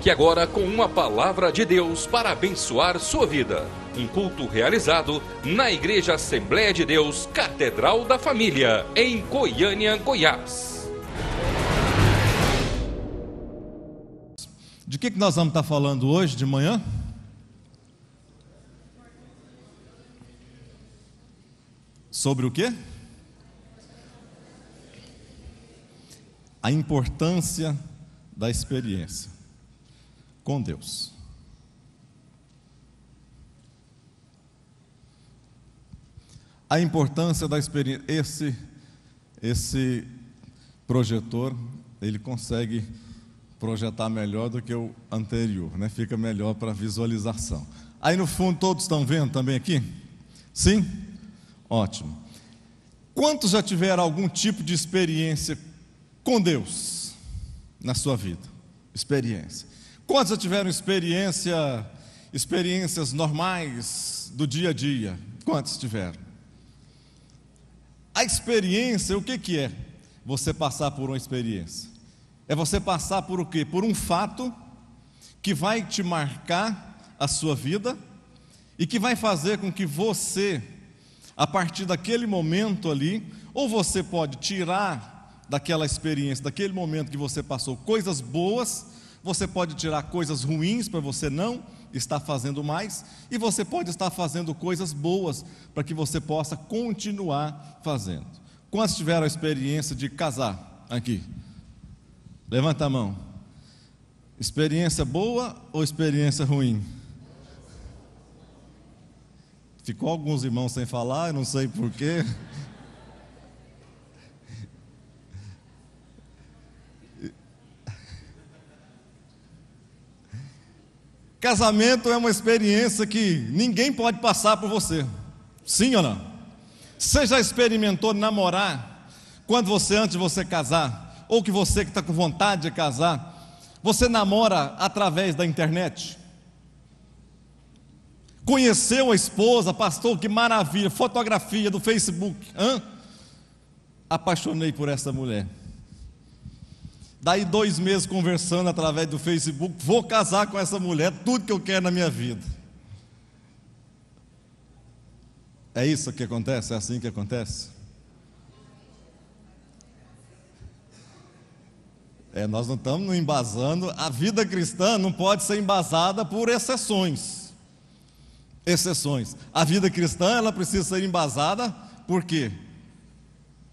Fique agora com uma palavra de Deus para abençoar sua vida. Um culto realizado na Igreja Assembleia de Deus, Catedral da Família, em Goiânia, Goiás. De que nós vamos estar falando hoje de manhã? Sobre o quê? A importância da experiência com Deus. A importância da experiência. Esse projetor, ele consegue projetar melhor do que o anterior, né? Fica melhor para visualização. Aí no fundo todos estão vendo também aqui? Sim? Ótimo. Quantos já tiveram algum tipo de experiência com Deus na sua vida? Experiência. Quantos já tiveram experiências normais do dia a dia? Quantos tiveram? A experiência, o que é? Você passar por uma experiência. É você passar por o quê? Por um fato que vai te marcar a sua vida e que vai fazer com que você, a partir daquele momento ali, ou você pode tirar daquela experiência, daquele momento que você passou, coisas boas, você pode tirar coisas ruins para você não estar fazendo mais, e você pode estar fazendo coisas boas para que você possa continuar fazendo. Quantos tiveram a experiência de casar aqui? Levanta a mão. Experiência boa ou experiência ruim? Ficou alguns irmãos sem falar, eu não sei porquê. Casamento é uma experiência que ninguém pode passar por você. Sim ou não? Você já experimentou namorar antes de você casar? Ou que você que está com vontade de casar, você namora através da internet? Conheceu a esposa, pastor, que maravilha, fotografia do Facebook. Apaixonei por essa mulher. Daí 2 meses conversando através do Facebook, vou casar com essa mulher, tudo que eu quero na minha vida. É isso que acontece? É assim que acontece? Nós não estamos nos embasando. A vida cristã não pode ser embasada por exceções. A vida cristã, ela precisa ser embasada por quê?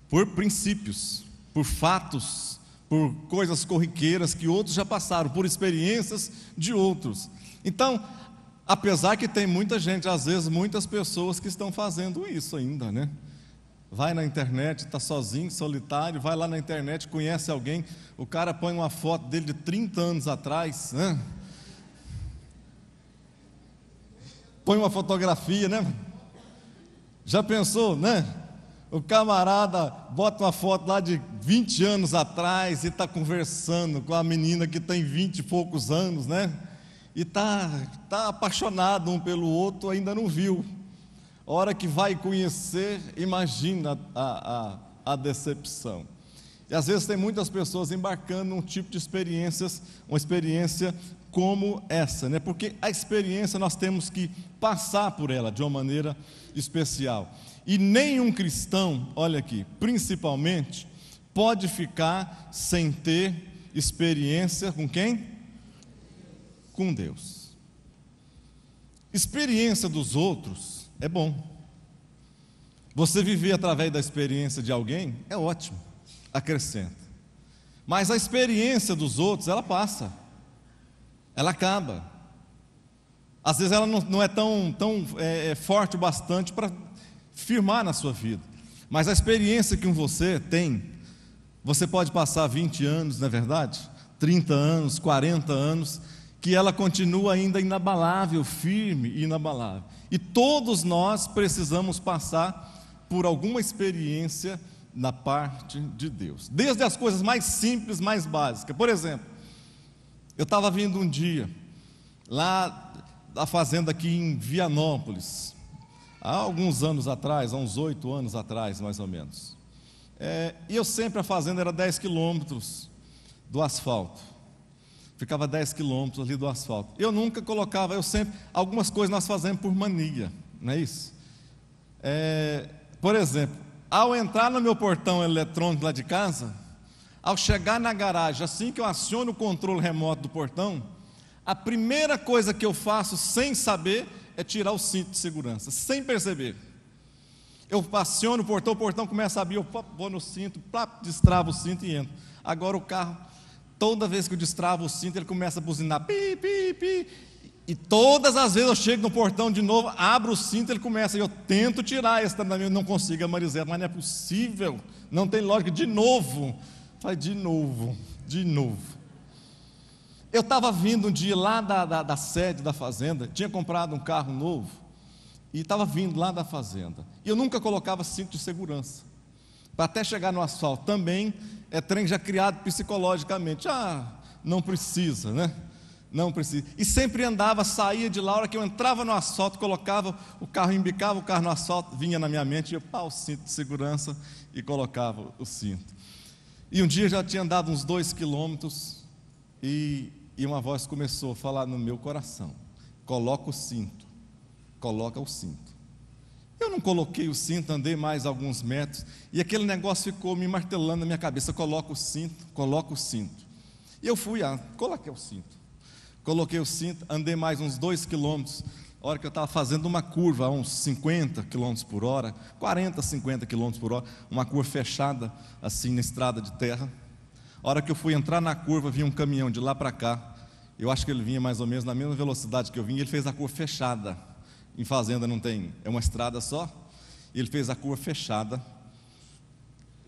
Por princípios, por fatos, por coisas corriqueiras que outros já passaram, por experiências de outros. Então, apesar que tem muita gente, às vezes muitas pessoas que estão fazendo isso ainda, né? Vai na internet, está sozinho, solitário, vai lá na internet, conhece alguém, o cara põe uma foto dele de 30 anos atrás, né? Põe uma fotografia, né? Já pensou, né? O camarada bota uma foto lá de 20 anos atrás e está conversando com a menina que tem 20 e poucos anos, né? E está apaixonado um pelo outro, ainda não viu. A hora que vai conhecer, imagina a decepção. E às vezes tem muitas pessoas embarcando num tipo de experiências, uma experiência como essa, né? Porque a experiência nós temos que passar por ela de uma maneira especial. E nenhum cristão, olha aqui, principalmente, pode ficar sem ter experiência com quem? Com Deus. Experiência dos outros é bom. Você viver através da experiência de alguém é ótimo, acrescenta. Mas a experiência dos outros, ela passa, ela acaba. Às vezes ela não é tão forte o bastante para firmar na sua vida. Mas a experiência que você tem, você pode passar 20 anos, não é verdade? 30 anos, 40 anos, que ela continua ainda inabalável, firme e inabalável. E todos nós precisamos passar por alguma experiência na parte de Deus. Desde as coisas mais simples, mais básicas. Por exemplo, eu estava vindo um dia lá da fazenda aqui em Vianópolis, há alguns anos atrás, há uns 8 anos atrás, mais ou menos. E eu sempre, a fazenda era 10 quilômetros do asfalto. Ficava 10 quilômetros ali do asfalto. Eu nunca colocava, algumas coisas nós fazemos por mania, não é isso? Por exemplo, ao entrar no meu portão eletrônico lá de casa, ao chegar na garagem, assim que eu aciono o controle remoto do portão, a primeira coisa que eu faço sem saber é tirar o cinto de segurança, sem perceber. Eu aciono o portão começa a abrir, eu vou no cinto, destravo o cinto e entro. Agora o carro, toda vez que eu destravo o cinto, ele começa a buzinar, pi, pi, pi. E todas as vezes eu chego no portão de novo, abro o cinto, ele começa, e eu tento tirar esse também, não consigo, Marisela, mas não é possível, não tem lógica, de novo. Faz de novo. Eu estava vindo um dia lá da sede da fazenda, tinha comprado um carro novo, e estava vindo lá da fazenda, e eu nunca colocava cinto de segurança, para até chegar no asfalto, também é trem já criado psicologicamente, não precisa, né? Não precisa, e sempre andava, saía de lá, a hora que eu entrava no asfalto, colocava o carro, embicava o carro no asfalto, vinha na minha mente, eu o cinto de segurança, e colocava o cinto. E um dia já tinha andado uns 2 quilômetros, e uma voz começou a falar no meu coração, coloca o cinto. Eu não coloquei o cinto, andei mais alguns metros, e aquele negócio ficou me martelando na minha cabeça, coloca o cinto. E eu fui, coloquei o cinto, andei mais uns 2 quilômetros, a hora que eu estava fazendo uma curva, a uns 50 km por hora, 40, 50 km por hora, uma curva fechada, assim, na estrada de terra. A hora que eu fui entrar na curva, vinha um caminhão de lá para cá, eu acho que ele vinha mais ou menos na mesma velocidade que eu vinha, ele fez a curva fechada. Em fazenda não tem, é uma estrada só, ele fez a curva fechada,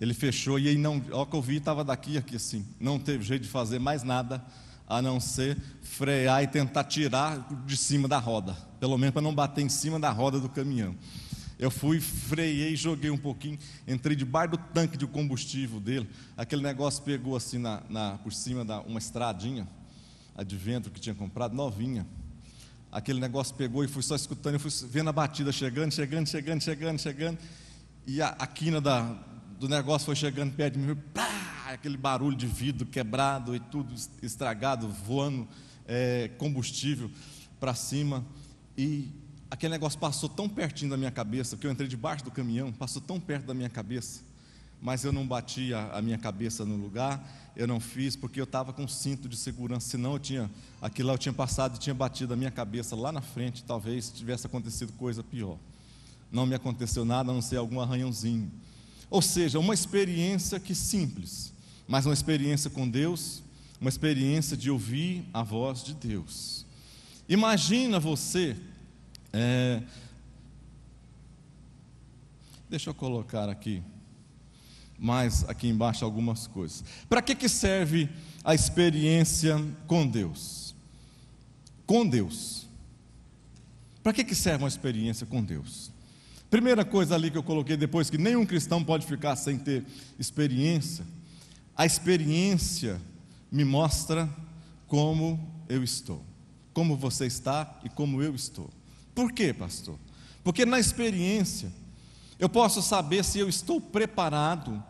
ele fechou, e aí não, a hora que eu vi, estava daqui aqui assim, não teve jeito de fazer mais nada, a não ser frear e tentar tirar de cima da roda, pelo menos para não bater em cima da roda do caminhão. Eu fui, freiei, joguei um pouquinho, entrei debaixo do tanque de combustível dele, aquele negócio pegou assim por cima da uma estradinha, a de vento que tinha comprado, novinha, aquele negócio pegou e fui só escutando, eu fui vendo a batida chegando, e a quina do negócio foi chegando perto de mim, aquele barulho de vidro quebrado e tudo estragado, voando combustível para cima, e aquele negócio passou tão pertinho da minha cabeça, que eu entrei debaixo do caminhão, passou tão perto da minha cabeça, mas eu não bati a minha cabeça no lugar, eu não fiz, porque eu estava com cinto de segurança, senão aquilo lá eu tinha passado e tinha batido a minha cabeça lá na frente, talvez tivesse acontecido coisa pior. Não me aconteceu nada, a não ser algum arranhãozinho. Ou seja, uma experiência que simples, mas uma experiência com Deus, uma experiência de ouvir a voz de Deus. Imagina você, deixa eu colocar aqui, mais aqui embaixo algumas coisas. Para que serve a experiência com Deus? Com Deus. Para que serve uma experiência com Deus? Primeira coisa ali que eu coloquei depois, que nenhum cristão pode ficar sem ter experiência. A experiência me mostra como eu estou, como você está e como eu estou. Por quê, pastor? Porque na experiência eu posso saber se eu estou preparado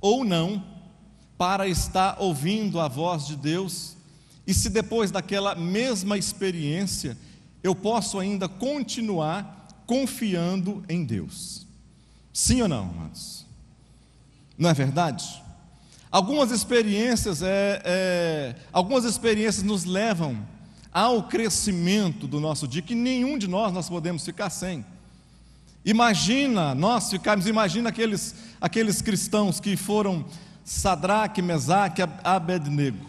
ou não para estar ouvindo a voz de Deus, e se depois daquela mesma experiência eu posso ainda continuar confiando em Deus. Sim ou não, amados? Não é verdade? Algumas experiências nos levam ao crescimento do nosso dia, que nenhum de nós podemos ficar sem. Imagina aqueles cristãos que foram Sadraque, Mesaque, Abednego.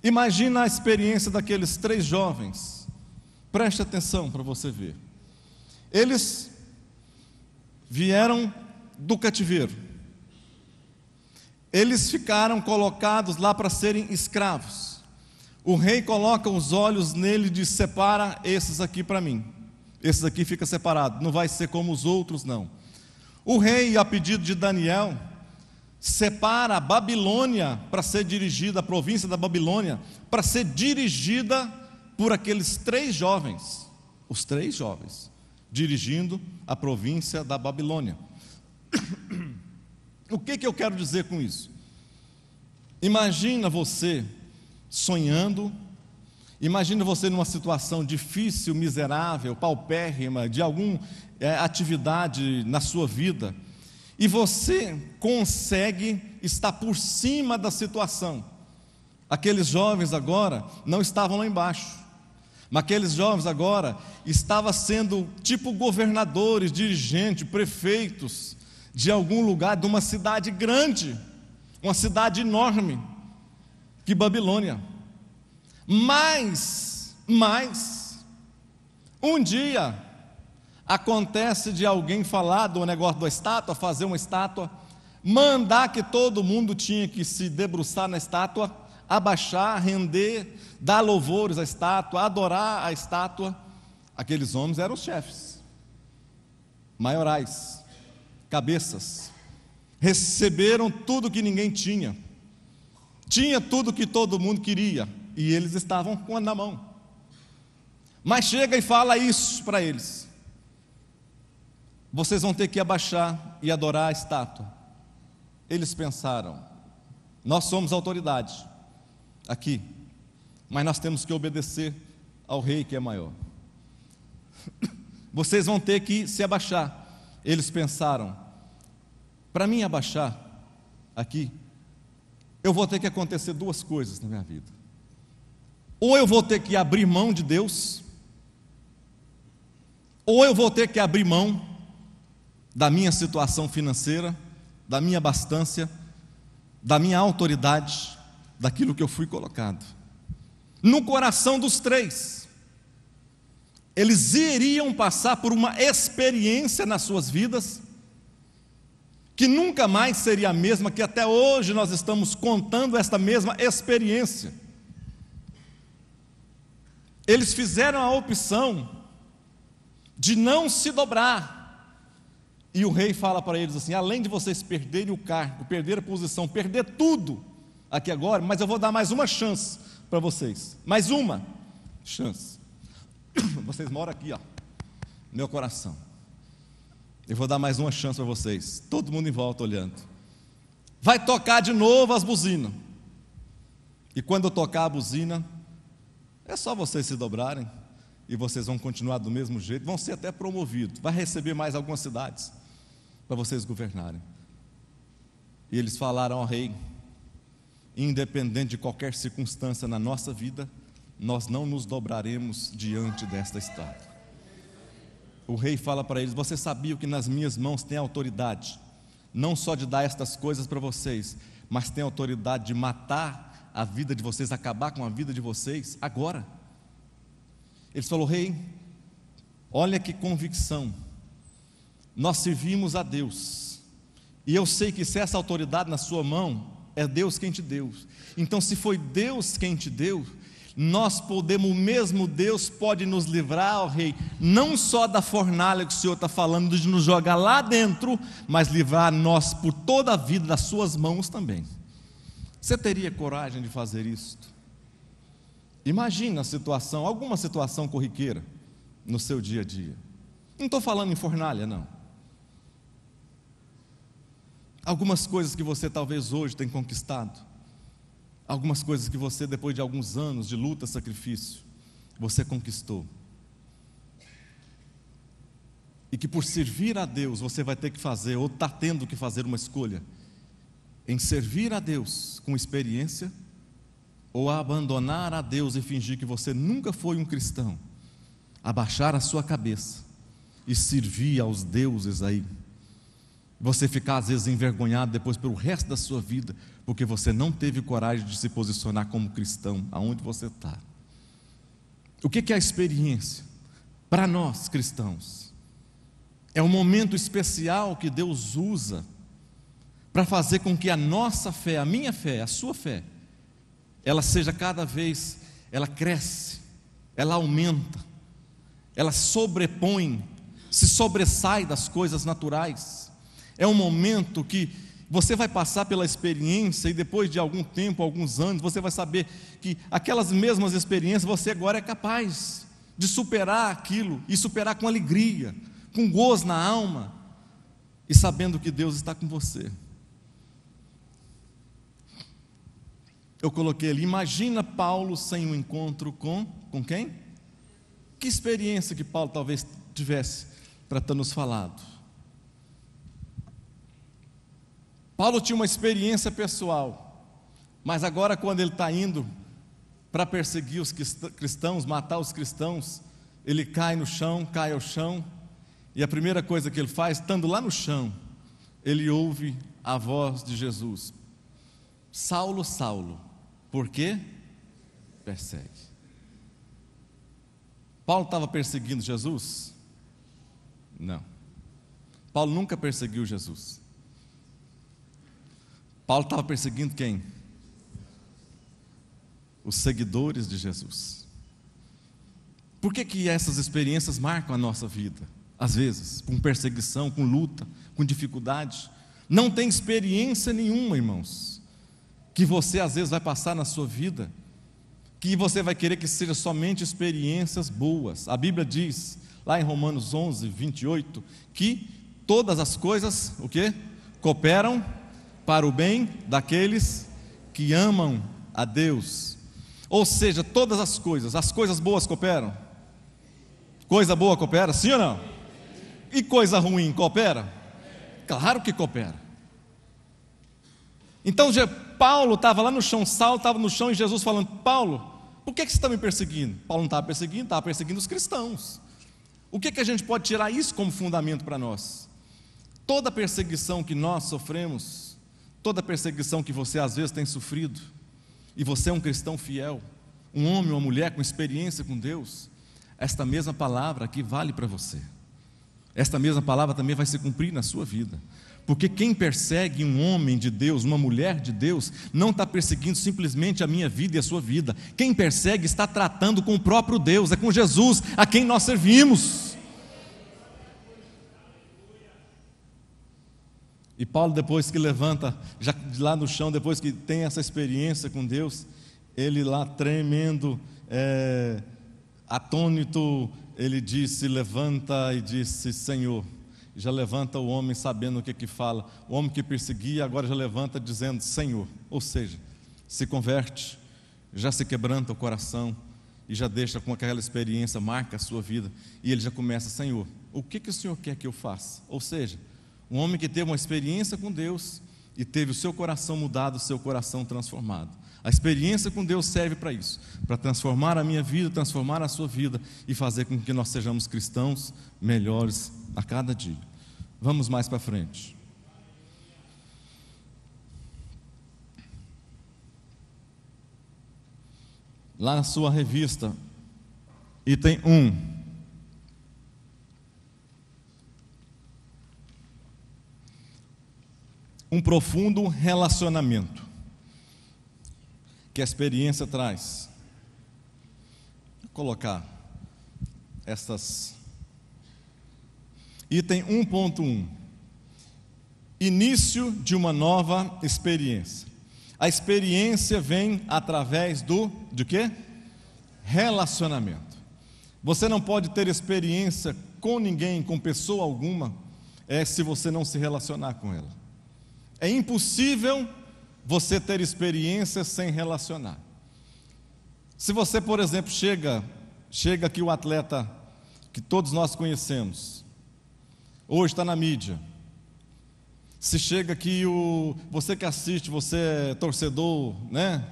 Imagina a experiência daqueles 3 jovens. Preste atenção para você ver. Eles vieram do cativeiro. Eles ficaram colocados lá para serem escravos. O rei coloca os olhos nele e diz: separa esses aqui para mim. Esses aqui fica separado, não vai ser como os outros não. O rei, a pedido de Daniel, separa a Babilônia para ser dirigida, a província da Babilônia, para ser dirigida por aqueles 3 jovens. Os 3 jovens, dirigindo a província da Babilônia. O que eu quero dizer com isso? Imagina você sonhando. Imagina você numa situação difícil, miserável, paupérrima, de alguma atividade na sua vida, e você consegue estar por cima da situação. Aqueles jovens agora não estavam lá embaixo, mas aqueles jovens agora estavam sendo tipo governadores, dirigentes, prefeitos de algum lugar, de uma cidade grande, uma cidade enorme, que Babilônia. Mas, um dia, acontece de alguém falar do negócio da estátua, fazer uma estátua, mandar que todo mundo tinha que se debruçar na estátua, abaixar, render, dar louvores à estátua, adorar a estátua. Aqueles homens eram os chefes, maiorais, cabeças, receberam tudo que ninguém tinha tudo que todo mundo queria, e eles estavam com na mão. Mas chega e fala isso para eles: vocês vão ter que abaixar e adorar a estátua. Eles pensaram: nós somos autoridade aqui, mas nós temos que obedecer ao rei que é maior. Vocês vão ter que se abaixar. Eles pensaram: para mim abaixar aqui, eu vou ter que acontecer duas coisas na minha vida. Ou eu vou ter que abrir mão de Deus, ou eu vou ter que abrir mão da minha situação financeira, da minha abastância, da minha autoridade, daquilo que eu fui colocado. No coração dos três, eles iriam passar por uma experiência nas suas vidas que nunca mais seria a mesma, que até hoje nós estamos contando esta mesma experiência. Eles fizeram a opção de não se dobrar, e o rei fala para eles assim: além de vocês perderem o cargo, perder a posição, perder tudo aqui agora, mas eu vou dar mais uma chance para vocês, mais uma chance. Vocês moram aqui, ó, no meu coração. Eu vou dar mais uma chance para vocês. Todo mundo em volta olhando. Vai tocar de novo as buzinas. E quando eu tocar a buzina, é só vocês se dobrarem, e vocês vão continuar do mesmo jeito, vão ser até promovidos, vai receber mais algumas cidades para vocês governarem. E eles falaram ao rei: independente de qualquer circunstância na nossa vida, nós não nos dobraremos diante desta estátua. O rei fala para eles: você sabia que nas minhas mãos tem autoridade, não só de dar estas coisas para vocês, mas tem autoridade de matar a vida de vocês, acabar com a vida de vocês agora. Eles falaram: rei, olha que convicção, nós servimos a Deus, e eu sei que se essa autoridade na sua mão, é Deus quem te deu. Então, se foi Deus quem te deu, nós podemos, o mesmo Deus pode nos livrar, ó rei, não só da fornalha que o Senhor está falando de nos jogar lá dentro, mas livrar nós por toda a vida das suas mãos também. Você teria coragem de fazer isto? Imagina a situação, alguma situação corriqueira no seu dia a dia. Não estou falando em fornalha, não. Algumas coisas que você talvez hoje tenha conquistado, algumas coisas que você, depois de alguns anos de luta, sacrifício, você conquistou, e que por servir a Deus você vai ter que fazer, ou está tendo que fazer uma escolha, em servir a Deus com experiência, ou abandonar a Deus e fingir que você nunca foi um cristão, abaixar a sua cabeça e servir aos deuses aí, você ficar às vezes envergonhado depois pelo resto da sua vida, porque você não teve coragem de se posicionar como cristão, aonde você está. O que é a experiência? Para nós cristãos, é um momento especial que Deus usa para fazer com que a nossa fé, a minha fé, a sua fé, ela seja cada vez, ela cresce, ela aumenta, ela sobrepõe, se sobressai das coisas naturais. É um momento que você vai passar pela experiência, e depois de algum tempo, alguns anos, você vai saber que aquelas mesmas experiências, você agora é capaz de superar aquilo, e superar com alegria, com gozo na alma, e sabendo que Deus está com você. eu coloquei ali, imagina Paulo sem um encontro com quem? Que experiência que Paulo talvez tivesse para ter nos falado? Paulo tinha uma experiência pessoal, mas agora quando ele está indo para perseguir os cristãos, matar os cristãos, ele cai ao chão, e a primeira coisa que ele faz, estando lá no chão, ele ouve a voz de Jesus: Saulo, Saulo, por que persegue? Paulo estava perseguindo Jesus? Não. Paulo nunca perseguiu Jesus. Paulo estava perseguindo quem? Os seguidores de Jesus. Por que essas experiências marcam a nossa vida? Às vezes, com perseguição, com luta, com dificuldade. Não tem experiência nenhuma, irmãos, que você às vezes vai passar na sua vida, que você vai querer que seja somente experiências boas. A Bíblia diz, lá em Romanos 11, 28, que todas as coisas, o quê? Cooperam para o bem daqueles que amam a Deus. Ou seja, todas as coisas boas cooperam? Coisa boa coopera, sim ou não? E coisa ruim coopera? Claro que coopera. Então Paulo estava lá no chão, Saulo estava no chão, e Jesus falando: Paulo, por que você está me perseguindo? Paulo não estava perseguindo os cristãos. O que a gente pode tirar isso como fundamento para nós? Toda perseguição que nós sofremos, toda perseguição que você às vezes tem sofrido, e você é um cristão fiel, um homem ou uma mulher com experiência com Deus, esta mesma palavra aqui vale para você. Esta mesma palavra também vai se cumprir na sua vida. Porque quem persegue um homem de Deus, uma mulher de Deus, não está perseguindo simplesmente a minha vida e a sua vida. Quem persegue está tratando com o próprio Deus, é com Jesus, a quem nós servimos. E Paulo, depois que levanta, já lá no chão, depois que tem essa experiência com Deus, ele lá tremendo, atônito, ele levanta e disse: Senhor. Já levanta o homem sabendo o que fala. O homem que perseguia agora já levanta dizendo Senhor. Ou seja, se converte, já se quebranta o coração e já deixa com aquela experiência, marca a sua vida. E ele já começa: Senhor, o que o Senhor quer que eu faça? Ou seja, um homem que teve uma experiência com Deus e teve o seu coração mudado, o seu coração transformado. A experiência com Deus serve para isso, para transformar a minha vida, transformar a sua vida e fazer com que nós sejamos cristãos melhores a cada dia. Vamos mais para frente. Lá na sua revista, item 1. Um profundo relacionamento que a experiência traz. Vou colocar essas. Item 1.1. Início de uma nova experiência. A experiência vem através de quê? Relacionamento. Você não pode ter experiência com ninguém, com pessoa alguma, se você não se relacionar com ela. É impossível você ter experiência sem relacionar. Se você, por exemplo, chega aqui o atleta que todos nós conhecemos, hoje está na mídia. Se chega aqui você que assiste, você é torcedor, né?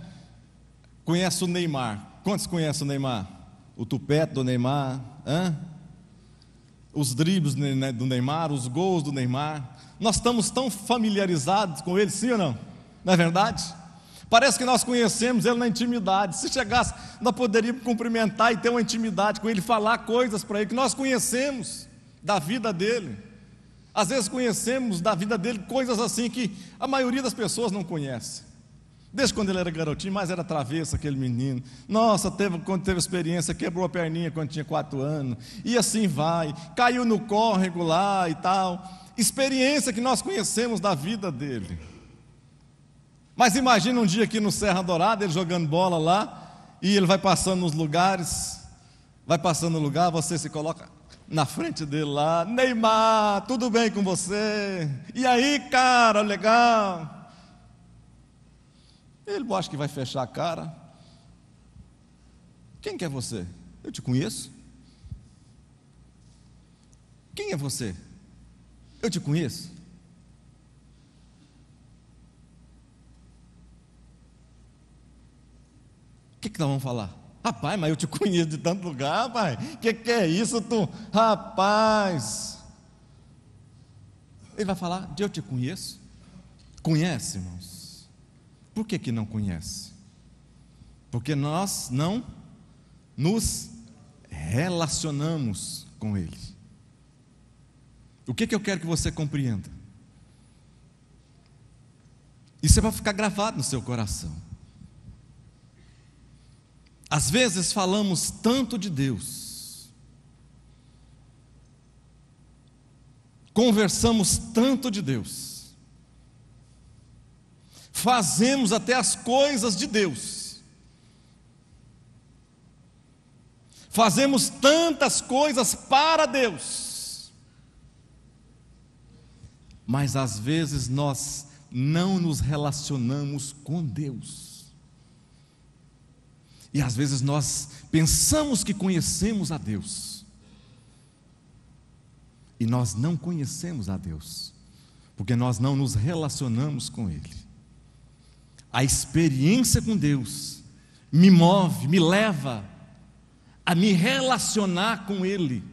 Conhece o Neymar. Quantos conhecem o Neymar? O tupete do Neymar, os dribles do Neymar, os gols do Neymar. Nós estamos tão familiarizados com ele, sim ou não? Não é verdade? Parece que nós conhecemos ele na intimidade. Se chegasse, nós poderíamos cumprimentar e ter uma intimidade com ele, falar coisas para ele que nós conhecemos da vida dele. Às vezes conhecemos da vida dele coisas assim que a maioria das pessoas não conhece. Desde quando ele era garotinho, mas era travesso aquele menino. Nossa, quando teve experiência, quebrou a perninha quando tinha 4 anos. E assim vai, caiu no córrego lá e tal. Experiência que nós conhecemos da vida dele. Mas imagina um dia aqui no Serra Dourada, ele jogando bola lá, e ele vai passando nos lugares, você se coloca na frente dele lá: Neymar, tudo bem com você? E aí, cara, legal? Ele acha que vai fechar a cara. Quem que é você? Eu te conheço. Quem é você? Eu te conheço. O que nós vamos falar? Rapaz, mas eu te conheço de tanto lugar, rapaz. Que é isso, tu? Rapaz. Ele vai falar, eu te conheço. Conhece, irmãos? Por que não conhece? Porque nós não nos relacionamos com Ele. O que eu quero que você compreenda? Isso vai ficar gravado no seu coração. Às vezes falamos tanto de Deus, conversamos tanto de Deus, fazemos até as coisas de Deus, fazemos tantas coisas para Deus, mas às vezes nós não nos relacionamos com Deus. E às vezes nós pensamos que conhecemos a Deus, e nós não conhecemos a Deus, porque nós não nos relacionamos com Ele. A experiência com Deus me move, me leva a me relacionar com Ele,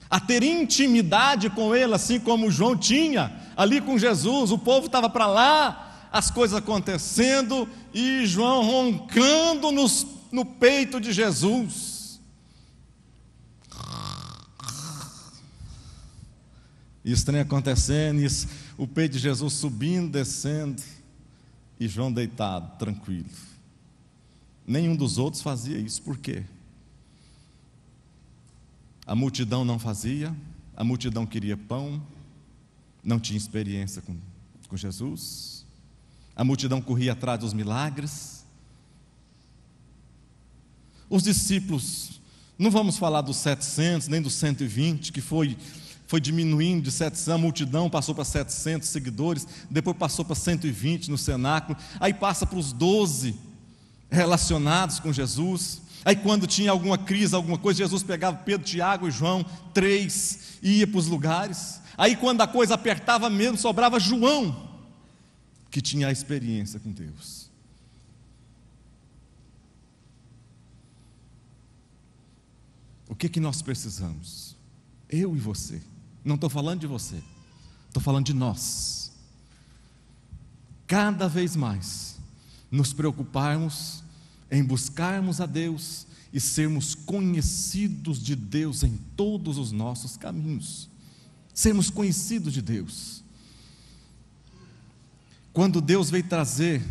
a ter intimidade com Ele, assim como João tinha ali com Jesus. O povo estava para lá, as coisas acontecendo, e João roncando no peito de Jesus. Isso trem acontecendo, o peito de Jesus subindo, descendo, e João deitado, tranquilo. Nenhum dos outros fazia isso. Por quê? A multidão não fazia, a multidão queria pão, não tinha experiência com Jesus. A multidão corria atrás dos milagres. Os discípulos, não vamos falar dos 700, nem dos 120, que foi diminuindo de 700, a multidão passou para 700 seguidores, depois passou para 120 no cenáculo, aí passa para os 12 relacionados com Jesus. Aí quando tinha alguma crise, alguma coisa, Jesus pegava Pedro, Tiago e João, 3, e ia para os lugares. Aí quando a coisa apertava mesmo, sobrava João, que tinha a experiência com Deus. O que nós precisamos? Eu e você. Não estou falando de você, estou falando de nós. Cada vez mais nos preocuparmos em buscarmos a Deus e sermos conhecidos de Deus em todos os nossos caminhos. Sermos conhecidos de Deus. Quando Deus veio trazer,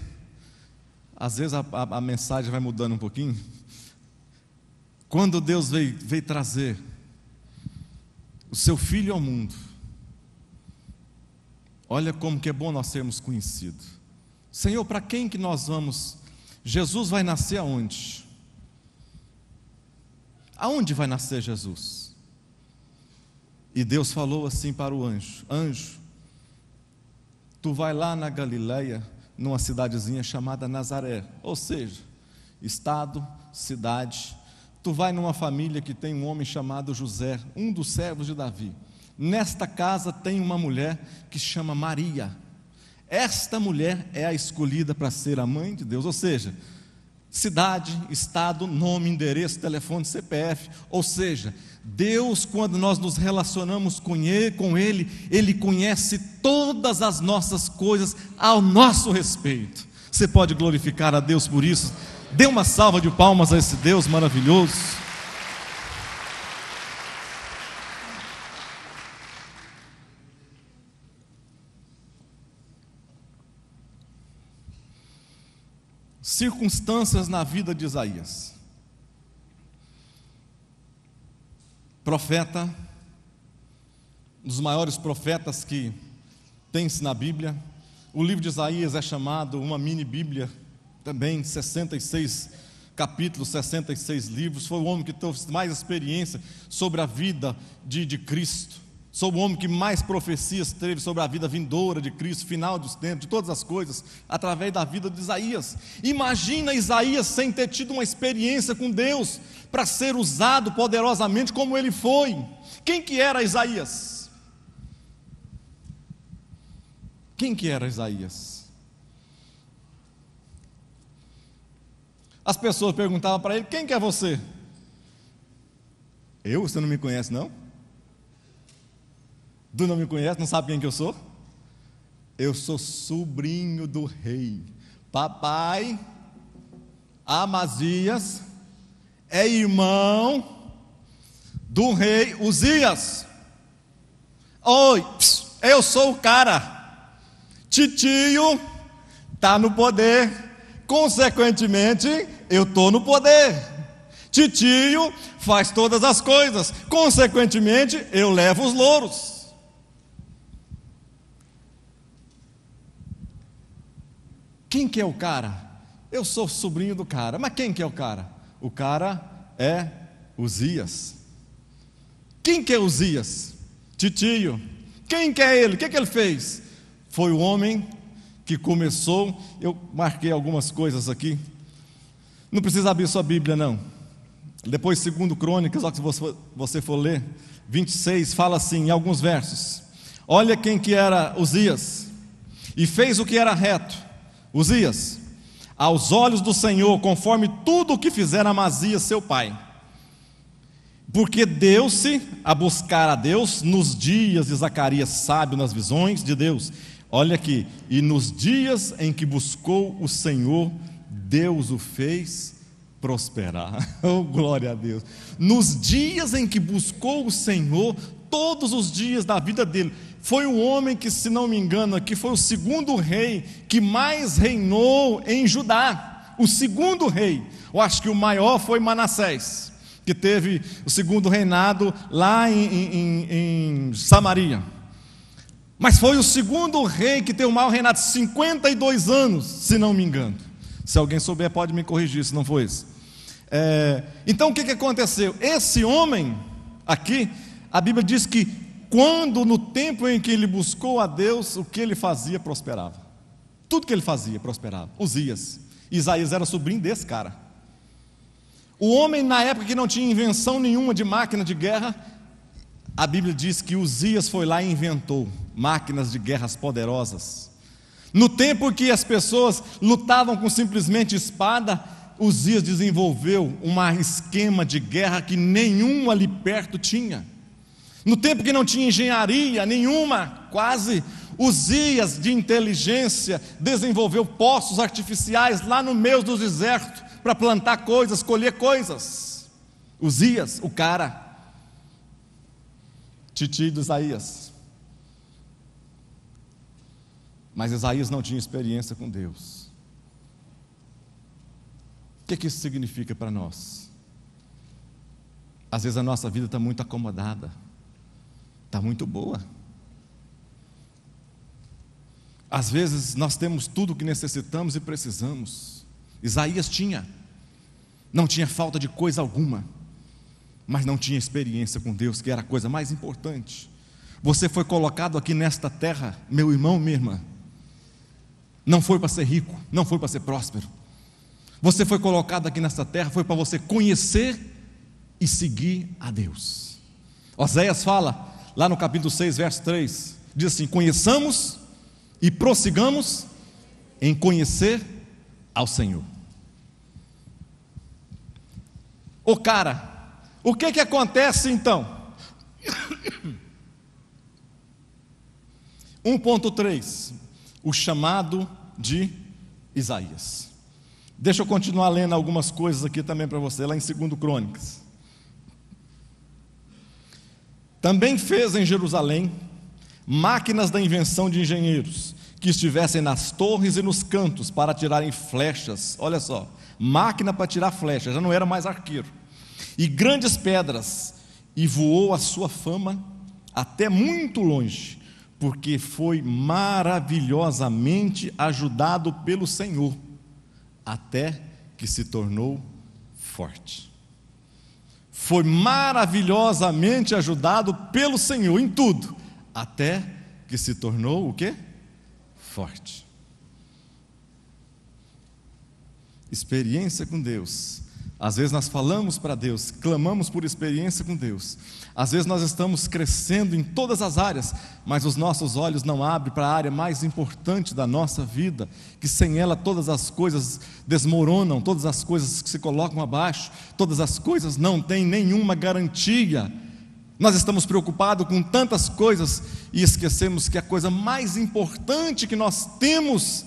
às vezes a mensagem vai mudando um pouquinho. Quando Deus veio trazer o seu Filho ao mundo, olha como que é bom nós sermos conhecidos. Senhor, para quem que nós vamos? Jesus vai nascer aonde? Aonde vai nascer Jesus? E Deus falou assim para o anjo: anjo, tu vai lá na Galileia, numa cidadezinha chamada Nazaré, ou seja, estado, cidade. Tu vai numa família que tem um homem chamado José, um dos servos de Davi. Nesta casa tem uma mulher que se chama Maria. Esta mulher é a escolhida para ser a mãe de Deus, ou seja, cidade, estado, nome, endereço, telefone, CPF, ou seja, Deus, quando nós nos relacionamos com Ele, Ele conhece todas as nossas coisas ao nosso respeito. Você pode glorificar a Deus por isso? Dê uma salva de palmas a esse Deus maravilhoso. Circunstâncias na vida de Isaías. Profeta, um dos maiores profetas que tem-se na Bíblia. O livro de Isaías é chamado uma mini Bíblia, também 66 capítulos, 66 livros. Foi o homem que teve mais experiência sobre a vida de Cristo. Sou o homem que mais profecias teve sobre a vida vindoura de Cristo, final dos tempos, de todas as coisas, através da vida de Isaías. Imagina Isaías sem ter tido uma experiência com Deus, para ser usado poderosamente como ele foi. Quem que era Isaías? Quem que era Isaías? As pessoas perguntavam para ele: quem que é você? Eu? Você não me conhece não? Tu não me conhece, não sabe quem que eu sou? Eu sou sobrinho do rei. Papai Amazias é irmão do rei Uzias. Oi, eu sou o cara. Titio está no poder, consequentemente eu estou no poder. Titio faz todas as coisas, consequentemente eu levo os louros. Quem que é o cara? Eu sou sobrinho do cara. Mas quem que é o cara? O cara é Uzias. Quem que é Uzias? Titio. Quem que é ele? O que ele fez? Foi o homem que começou. Eu marquei algumas coisas aqui. Não precisa abrir sua Bíblia não. Depois 2 Crônicas, se você for ler 26, fala assim em alguns versos: olha quem que era Uzias, e fez o que era reto. Uzias, aos olhos do Senhor, conforme tudo o que fizera Amazias seu pai, porque deu-se a buscar a Deus nos dias de Zacarias, sábio nas visões de Deus. Olha aqui: e nos dias em que buscou o Senhor, Deus o fez prosperar. Oh, glória a Deus! Nos dias em que buscou o Senhor, todos os dias da vida dele. Foi o homem que, se não me engano aqui, foi o segundo rei que mais reinou em Judá. O segundo rei. Eu acho que o maior foi Manassés, que teve o segundo reinado lá em Samaria. Mas foi o segundo rei que teve o maior reinado, 52 anos, se não me engano. Se alguém souber, pode me corrigir se não foi isso. Então o que aconteceu? Esse homem aqui, a Bíblia diz que quando no tempo em que ele buscou a Deus, o que ele fazia prosperava. Tudo que ele fazia prosperava. Uzias. Isaías era sobrinho desse cara. O homem, na época que não tinha invenção nenhuma de máquina de guerra, a Bíblia diz que Uzias foi lá e inventou máquinas de guerras poderosas. No tempo que as pessoas lutavam com simplesmente espada, Uzias desenvolveu um esquema de guerra que nenhum ali perto tinha. No tempo que não tinha engenharia nenhuma, quase, Uzias, de inteligência, desenvolveu poços artificiais lá no meio do deserto, para plantar coisas, colher coisas. Uzias, o cara. Titio de Isaías. Mas Isaías não tinha experiência com Deus. O que isso significa para nós? Às vezes a nossa vida está muito acomodada, está muito boa. Às vezes nós temos tudo o que necessitamos e precisamos. Isaías tinha, não tinha falta de coisa alguma, mas não tinha experiência com Deus, que era a coisa mais importante. Você foi colocado aqui nesta terra, meu irmão, minha irmã, não foi para ser rico, não foi para ser próspero. Você foi colocado aqui nesta terra, foi para você conhecer e seguir a Deus. Oséias fala, lá no capítulo 6, verso 3, diz assim: conheçamos e prossigamos em conhecer ao Senhor. O que acontece então? 1.3, o chamado de Isaías. Deixa eu continuar lendo algumas coisas aqui também para você, lá em 2 Crônicas. Também fez em Jerusalém máquinas da invenção de engenheiros, que estivessem nas torres e nos cantos para tirarem flechas. Olha só, máquina para tirar flechas, já não era mais arqueiro. E grandes pedras, e voou a sua fama até muito longe, porque foi maravilhosamente ajudado pelo Senhor, até que se tornou forte. foi maravilhosamente ajudado pelo Senhor em tudo, até que se tornou o quê? Forte. Experiência com Deus. Às vezes nós falamos para Deus, clamamos por experiência com Deus. Às vezes nós estamos crescendo em todas as áreas, mas os nossos olhos não abrem para a área mais importante da nossa vida, que sem ela todas as coisas desmoronam, todas as coisas se colocam abaixo, todas as coisas não têm nenhuma garantia. Nós estamos preocupados com tantas coisas e esquecemos que a coisa mais importante que nós temos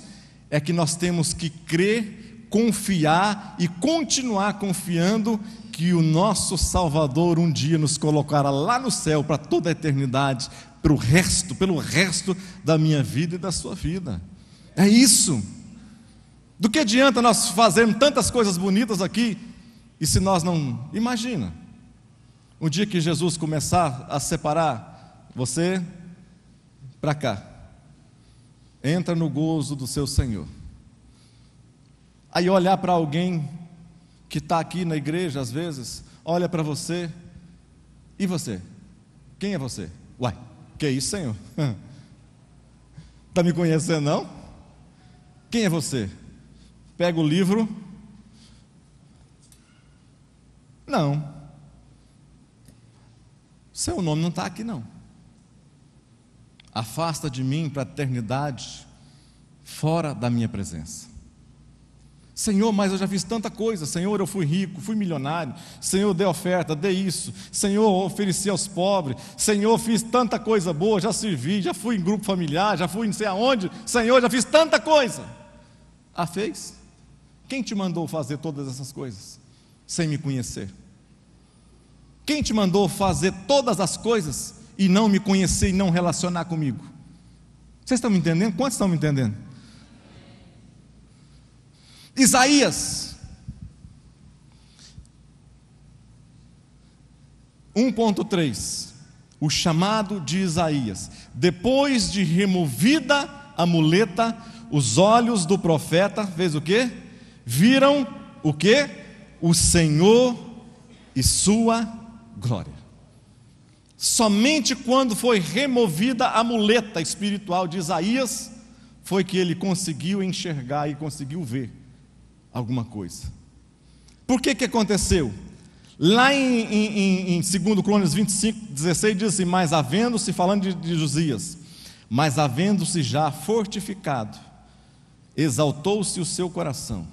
é que nós temos que crer, confiar e continuar confiando que o nosso Salvador um dia nos colocará lá no céu para toda a eternidade, pelo resto da minha vida e da sua vida. É isso. Do que adianta nós fazermos tantas coisas bonitas aqui e se nós não... Imagina, um dia que Jesus começar a separar você para cá, entra no gozo do seu Senhor. Aí olhar para alguém que está aqui na igreja, às vezes, olha para você, e você? Quem é você? Uai, que isso, Senhor? Está me conhecendo, não? Quem é você? Pega o livro. Não. Seu nome não está aqui, não. Afasta de mim para a eternidade, fora da minha presença. Senhor, mas eu já fiz tanta coisa. Senhor, eu fui rico, fui milionário. Senhor, dei oferta, dei isso. Senhor, ofereci aos pobres. Senhor, fiz tanta coisa boa, já servi, já fui em grupo familiar, já fui não sei aonde. Senhor, já fiz tanta coisa. Ah, fez? Quem te mandou fazer todas essas coisas sem me conhecer? Quem te mandou fazer todas as coisas e não me conhecer e não relacionar comigo? Vocês estão me entendendo? Quantos estão me entendendo? Isaías 1.3, o chamado de Isaías. Depois de removida a muleta, os olhos do profeta, fez o quê? Viram o quê? O Senhor e sua glória. Somente quando foi removida a muleta espiritual de Isaías, foi que ele conseguiu enxergar e conseguiu ver alguma coisa. Por que aconteceu? Lá em 2 Crônicas 25:16 diz assim: mas havendo-se, falando de Josias, mas havendo-se já fortificado, exaltou-se o seu coração,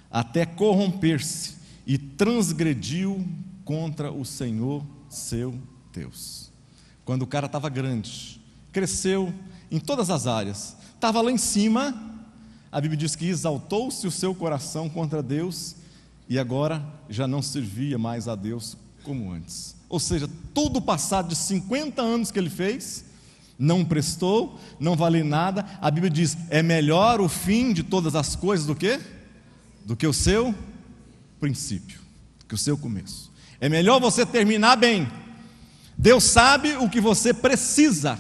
até corromper-se, e transgrediu contra o Senhor seu Deus. Quando o cara estava grande, cresceu em todas as áreas, estava lá em cima, a Bíblia diz que exaltou-se o seu coração contra Deus, e agora já não servia mais a Deus como antes. Ou seja, todo o passado de 50 anos que ele fez, não prestou, não valeu nada. A Bíblia diz, é melhor o fim de todas as coisas do que? Do que o seu princípio, do que o seu começo. É melhor você terminar bem. Deus sabe o que você precisa.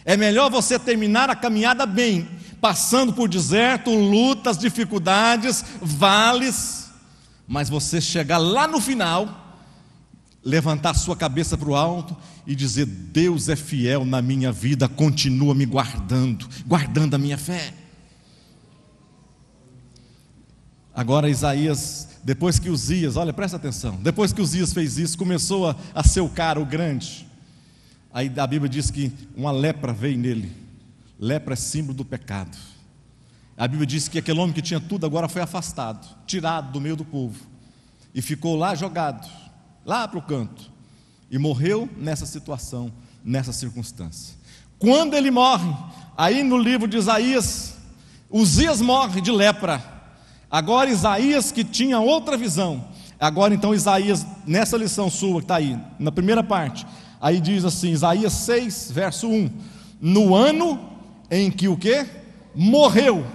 É melhor você terminar a caminhada bem, passando por deserto, lutas, dificuldades, vales, mas você chegar lá no final, levantar sua cabeça para o alto e dizer: Deus é fiel na minha vida, continua me guardando a minha fé. Agora Isaías, depois que Uzias, olha, presta atenção, depois que Uzias fez isso, começou a ser o cara, o grande. Aí a Bíblia diz que uma lepra veio nele. Lepra é símbolo do pecado. A Bíblia diz que aquele homem que tinha tudo agora foi afastado, tirado do meio do povo, e ficou lá jogado, lá para o canto, e morreu nessa situação, nessa circunstância. Quando ele morre, aí no livro de Isaías, Uzias morre de lepra. Agora Isaías, que tinha outra visão, agora então Isaías, nessa lição sua que está aí, na primeira parte, aí diz assim, Isaías 6, verso 1, no ano em que o quê? Morreu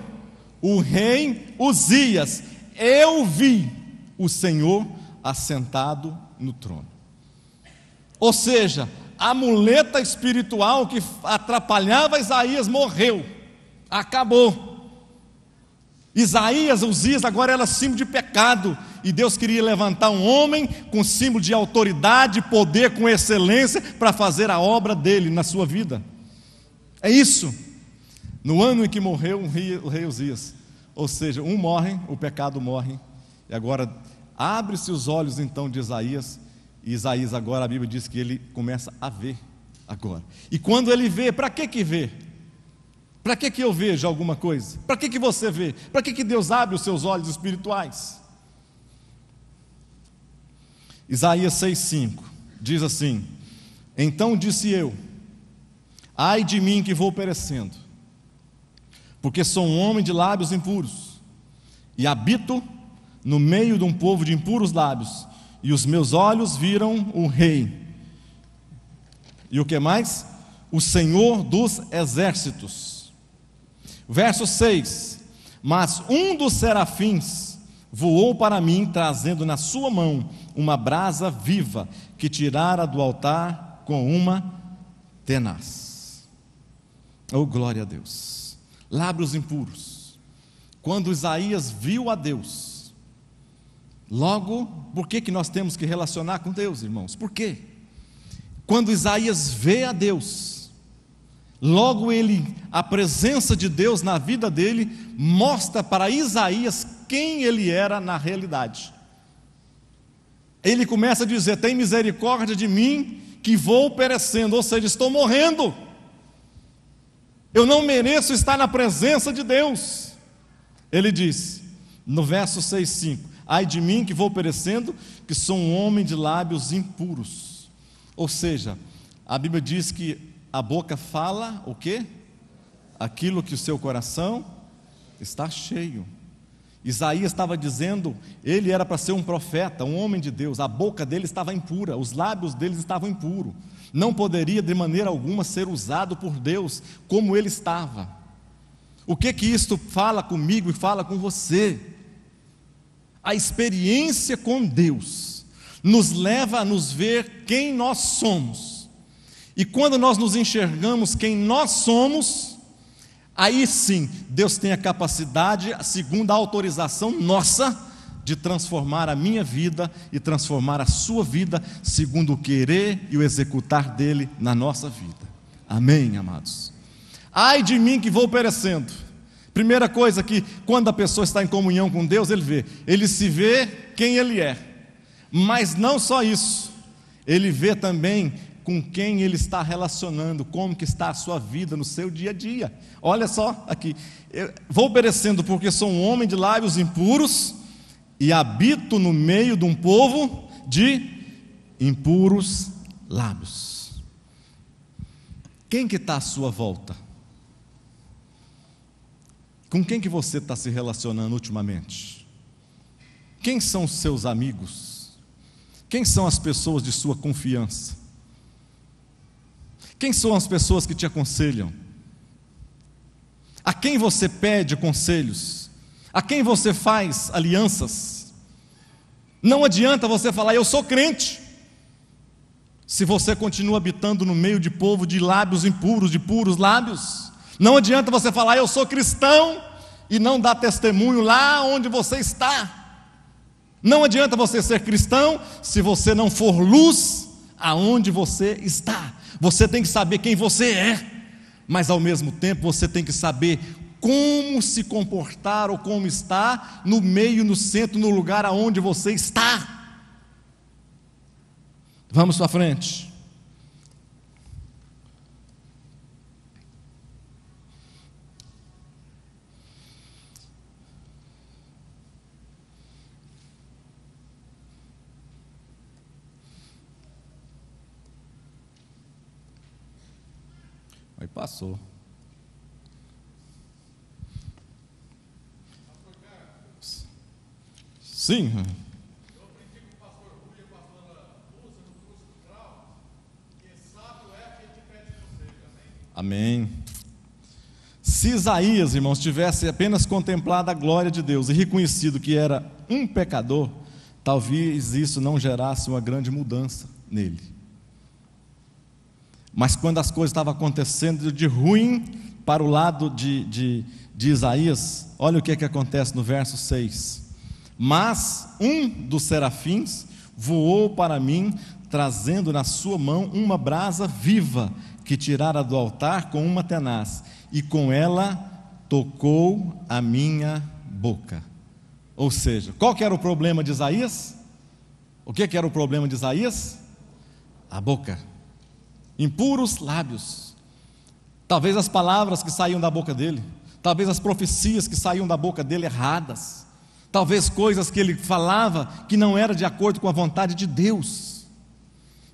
o rei Uzias, eu vi o Senhor assentado no trono. Ou seja, a muleta espiritual que atrapalhava Isaías morreu, acabou. Isaías, Uzias, agora era símbolo de pecado, e Deus queria levantar um homem com símbolo de autoridade, poder, com excelência, para fazer a obra dele na sua vida. É isso. No ano em que morreu o rei Uzias, ou seja, um morre, o pecado morre, e agora abre-se os olhos então de Isaías, e Isaías agora, a Bíblia diz que ele começa a ver agora. E quando ele vê, para que vê? Para que eu vejo alguma coisa? Para que você vê? Para que Deus abre os seus olhos espirituais? Isaías 6,5 diz assim: então disse eu, ai de mim que vou perecendo, porque sou um homem de lábios impuros, e habito no meio de um povo de impuros lábios, e os meus olhos viram o Rei. E o que mais? O Senhor dos exércitos. Verso 6: mas um dos serafins voou para mim, trazendo na sua mão uma brasa viva, que tirara do altar com uma tenaz. Oh, glória a Deus! Lábios impuros. Quando Isaías viu a Deus, logo, por que nós temos que relacionar com Deus, irmãos? Por quê? Quando Isaías vê a Deus, logo a presença de Deus na vida dele, mostra para Isaías quem ele era na realidade. Ele começa a dizer: tem misericórdia de mim, que vou perecendo, ou seja, estou morrendo. Eu não mereço estar na presença de Deus. Ele diz, no verso 6,5: ai de mim que vou perecendo, que sou um homem de lábios impuros. Ou seja, a Bíblia diz que a boca fala o quê? Aquilo que o seu coração está cheio. Isaías estava dizendo, ele era para ser um profeta, um homem de Deus, a boca dele estava impura, os lábios dele estavam impuros, não poderia de maneira alguma ser usado por Deus como ele estava. O que isto fala comigo e fala com você? A experiência com Deus nos leva a nos ver quem nós somos, e quando nós nos enxergamos quem nós somos, aí sim, Deus tem a capacidade, segundo a autorização nossa, de transformar a minha vida e transformar a sua vida, segundo o querer e o executar dele na nossa vida. Amém, amados? Ai de mim que vou perecendo. Primeira coisa que, quando a pessoa está em comunhão com Deus, ele se vê quem ele é. Mas não só isso, ele vê também com quem ele está relacionando, como que está a sua vida no seu dia a dia. Olha só aqui, vou perecendo porque sou um homem de lábios impuros e habito no meio de um povo de impuros lábios. Quem que está à sua volta? Com quem que você está se relacionando ultimamente? Quem são os seus amigos? Quem são as pessoas de sua confiança? Quem são as pessoas que te aconselham? A quem você pede conselhos? A quem você faz alianças? Não adianta você falar, eu sou crente, se você continua habitando no meio de povo de lábios impuros, de puros lábios. Não adianta você falar, eu sou cristão, e não dar testemunho lá onde você está. Não adianta você ser cristão, se você não for luz aonde você está. Você tem que saber quem você é, mas ao mesmo tempo você tem que saber como se comportar ou como está no meio, no centro, no lugar aonde você está. Vamos para frente. Aí passou. Sim. Eu aprendi com o pastor Rui e a pastora Lúcia no curso do Grau, que sábio é quem te pede conselho. Amém. Se Isaías, irmãos, tivesse apenas contemplado a glória de Deus e reconhecido que era um pecador, talvez isso não gerasse uma grande mudança nele. Mas quando as coisas estavam acontecendo de ruim para o lado de Isaías, olha o que acontece no verso 6. Mas um dos serafins voou para mim, trazendo na sua mão uma brasa viva, que tirara do altar com uma tenaz, e com ela tocou a minha boca. Ou seja, qual que era o problema de Isaías? O que era o problema de Isaías? A boca. Impuros lábios. Talvez as palavras que saíam da boca dele, talvez as profecias que saíam da boca dele erradas, talvez coisas que ele falava que não era de acordo com a vontade de Deus,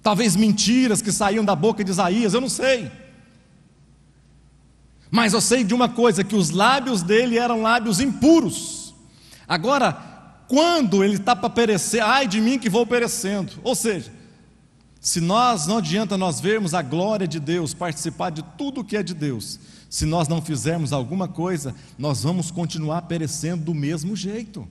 talvez mentiras que saíam da boca de Isaías, eu não sei. Mas eu sei de uma coisa, que os lábios dele eram lábios impuros. Agora, quando ele está para perecer, ai de mim que vou perecendo. Ou seja, se nós, não adianta nós vermos a glória de Deus, participar de tudo que é de Deus, se nós não fizermos alguma coisa, nós vamos continuar perecendo do mesmo jeito.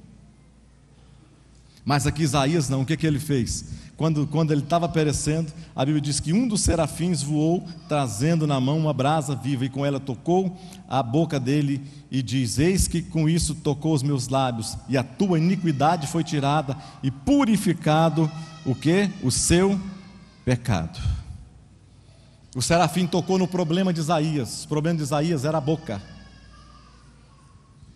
Mas aqui Isaías não, o que ele fez? Quando ele estava perecendo, a Bíblia diz que um dos serafins voou, trazendo na mão uma brasa viva, e com ela tocou a boca dele, e diz: eis que com isso tocou os meus lábios, e a tua iniquidade foi tirada, e purificado o quê? O seu pecado. O serafim tocou no problema de Isaías. O problema de Isaías era a boca.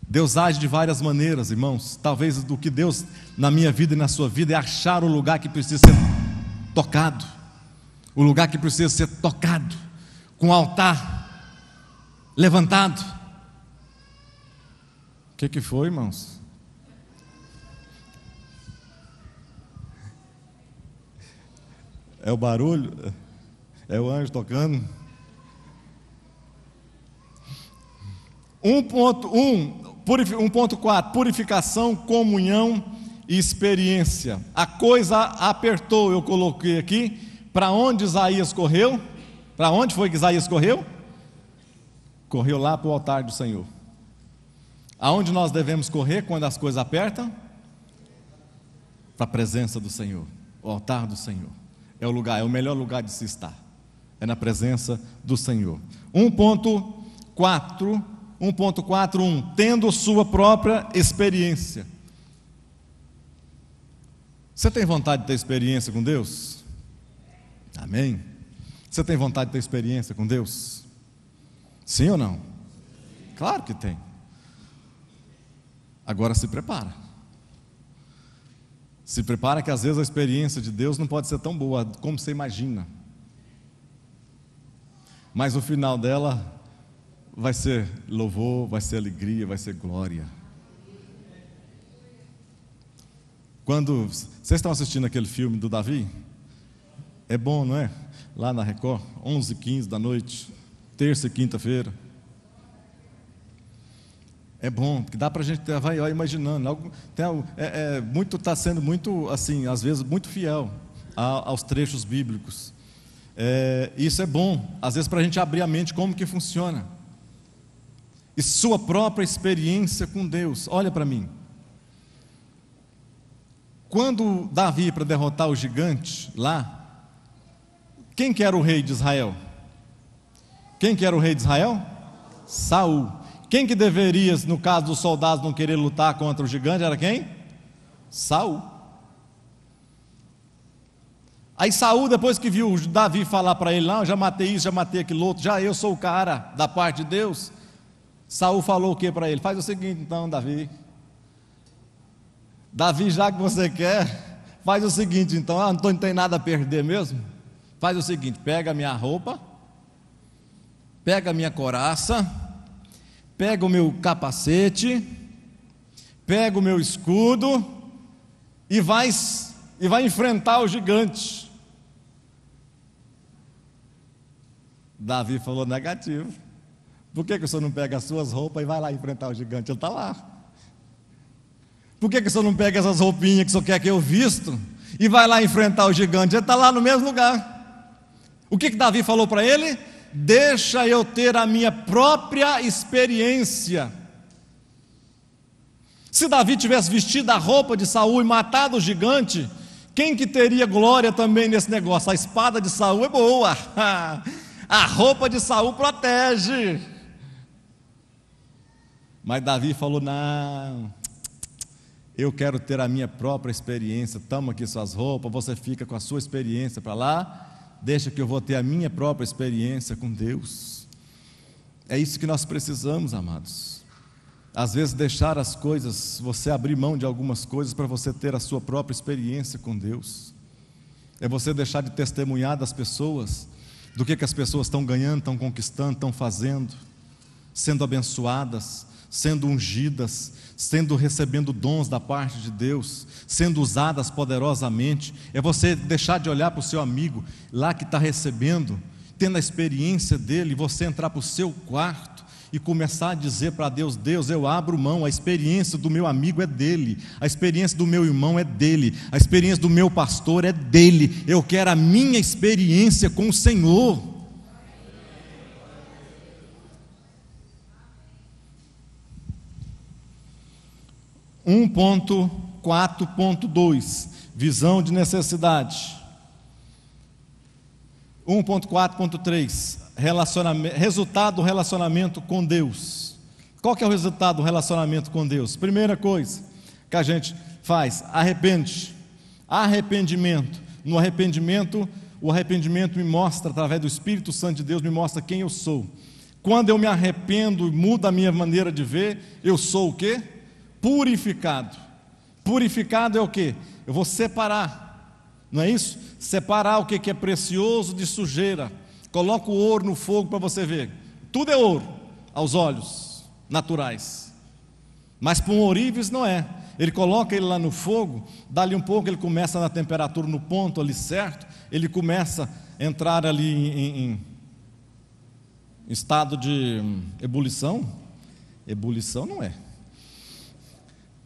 Deus age de várias maneiras, irmãos. Talvez do que Deus na minha vida e na sua vida é achar o lugar que precisa ser tocado, o lugar que precisa ser tocado, com o altar levantado. O que foi, irmãos? É o barulho? É o anjo tocando? 1.4, purificação, comunhão e experiência. A coisa apertou, eu coloquei aqui. Para onde Isaías correu? Para onde foi que Isaías correu? Correu lá para o altar do Senhor. Aonde nós devemos correr quando as coisas apertam? Para a presença do Senhor, o altar do Senhor. É o lugar, é o melhor lugar de se estar, é na presença do Senhor. 1.4.1, tendo sua própria experiência. Você tem vontade de ter experiência com Deus? Amém? Você tem vontade de ter experiência com Deus? Sim ou não? Claro que tem. Agora se prepara. Se prepara, que às vezes a experiência de Deus não pode ser tão boa como você imagina. Mas o final dela vai ser louvor, vai ser alegria, vai ser glória. Quando vocês estão assistindo aquele filme do Davi, é bom, não é? Lá na Record, 11h15 da noite, terça e quinta-feira. É bom, porque dá para a gente vai imaginando. Está sendo muito, assim, às vezes muito fiel aos trechos bíblicos. Isso é bom, às vezes, para a gente abrir a mente como que funciona. E sua própria experiência com Deus. Olha para mim. Quando Davi, para derrotar o gigante lá, quem que era o rei de Israel? Quem que era o rei de Israel? Saul. Quem que deveria, no caso dos soldados, não querer lutar contra o gigante, era quem? Saul. Aí Saul, depois que viu Davi falar para ele, não, já matei isso, já matei aquilo outro, já eu sou o cara da parte de Deus, Saul falou o que para ele? Faz o seguinte então, Davi, já que você quer, faz o seguinte então, não tem nada a perder mesmo, faz o seguinte, pega a minha roupa, pega a minha couraça, pega o meu capacete, pega o meu escudo e vai enfrentar o gigante. Davi falou negativo. Por que o senhor não pega as suas roupas e vai lá enfrentar o gigante? Ele está lá. Por que o senhor não pega essas roupinhas que o senhor quer que eu visto e vai lá enfrentar o gigante? Ele está lá no mesmo lugar. O que Davi falou para ele? Deixa eu ter a minha própria experiência. Se Davi tivesse vestido a roupa de Saul e matado o gigante, quem que teria glória também nesse negócio? A espada de Saul é boa, a roupa de Saul protege. Mas Davi falou: não, eu quero ter a minha própria experiência. Toma aqui suas roupas, você fica com a sua experiência para lá, deixa que eu vou ter a minha própria experiência com Deus. É isso que nós precisamos, amados. Às vezes deixar as coisas, você abrir mão de algumas coisas para você ter a sua própria experiência com Deus. É você deixar de testemunhar das pessoas, do que as pessoas estão ganhando, estão conquistando, estão fazendo, sendo abençoadas, sendo ungidas, recebendo dons da parte de Deus, sendo usadas poderosamente. É você deixar de olhar para o seu amigo lá que está recebendo, tendo a experiência dele, e você entrar para o seu quarto e começar a dizer para Deus: Deus, eu abro mão, a experiência do meu amigo é dele, a experiência do meu irmão é dele, a experiência do meu pastor é dele, eu quero a minha experiência com o Senhor. Um 1.4.2 visão de necessidade. 1.4.3 resultado do relacionamento com Deus. Qual que é o resultado do relacionamento com Deus? Primeira coisa que a gente faz: arrependimento. No arrependimento, o arrependimento me mostra, através do Espírito Santo de Deus, me mostra quem eu sou. Quando eu me arrependo e mudo a minha maneira de ver, eu sou o quê? Purificado. Purificado é o quê? Eu vou separar, não é isso? Separar o que é precioso de sujeira. Coloca o ouro no fogo para você ver. Tudo é ouro aos olhos naturais, mas para um ourives não é. Ele coloca ele lá no fogo, dali um pouco ele começa na temperatura, no ponto ali certo, ele começa a entrar ali em estado de ebulição. Ebulição não é.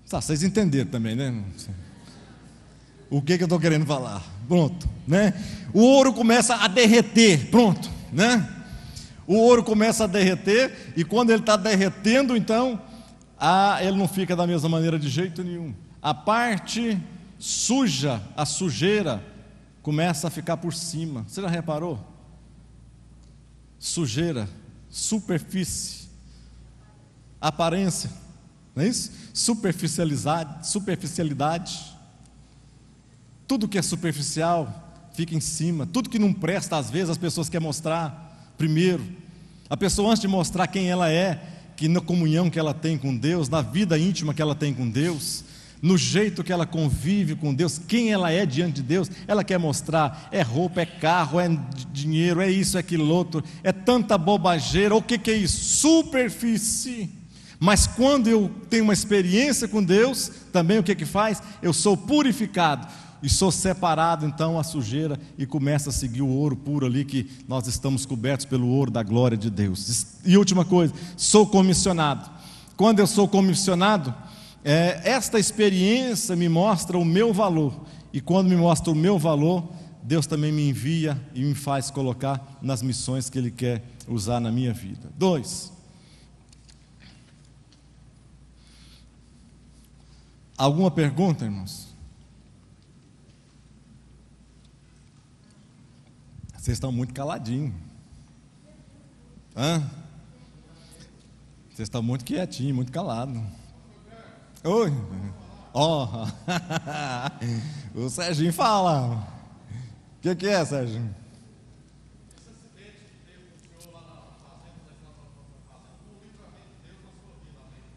Vocês entenderam também, né? O que eu estou querendo falar? Pronto, né? O ouro começa a derreter, pronto, né? O ouro começa a derreter, e quando ele está derretendo, então, ele não fica da mesma maneira de jeito nenhum. A parte suja, a sujeira, começa a ficar por cima. Você já reparou? Sujeira, superfície, aparência, não é isso? Superficialidade. Tudo que é superficial fica em cima. Tudo que não presta, às vezes as pessoas querem mostrar primeiro. A pessoa, antes de mostrar quem ela é, que na comunhão que ela tem com Deus, na vida íntima que ela tem com Deus, no jeito que ela convive com Deus, quem ela é diante de Deus, ela quer mostrar. É roupa, é carro, é dinheiro, é isso, é aquilo outro, é tanta bobageira. O que é isso? Superfície. Mas quando eu tenho uma experiência com Deus, também o que faz? Eu sou purificado e sou separado, então, a sujeira, e começa a seguir o ouro puro ali, que nós estamos cobertos pelo ouro da glória de Deus. E última coisa, sou comissionado. Quando eu sou comissionado, esta experiência me mostra o meu valor, e quando me mostra o meu valor, Deus também me envia e me faz colocar nas missões que Ele quer usar na minha vida. 2. Alguma pergunta, irmãos? Vocês estão muito caladinhos. Vocês estão muito quietinhos, muito calados. Oi. Ó. O Serginho fala. O que é, Serginho?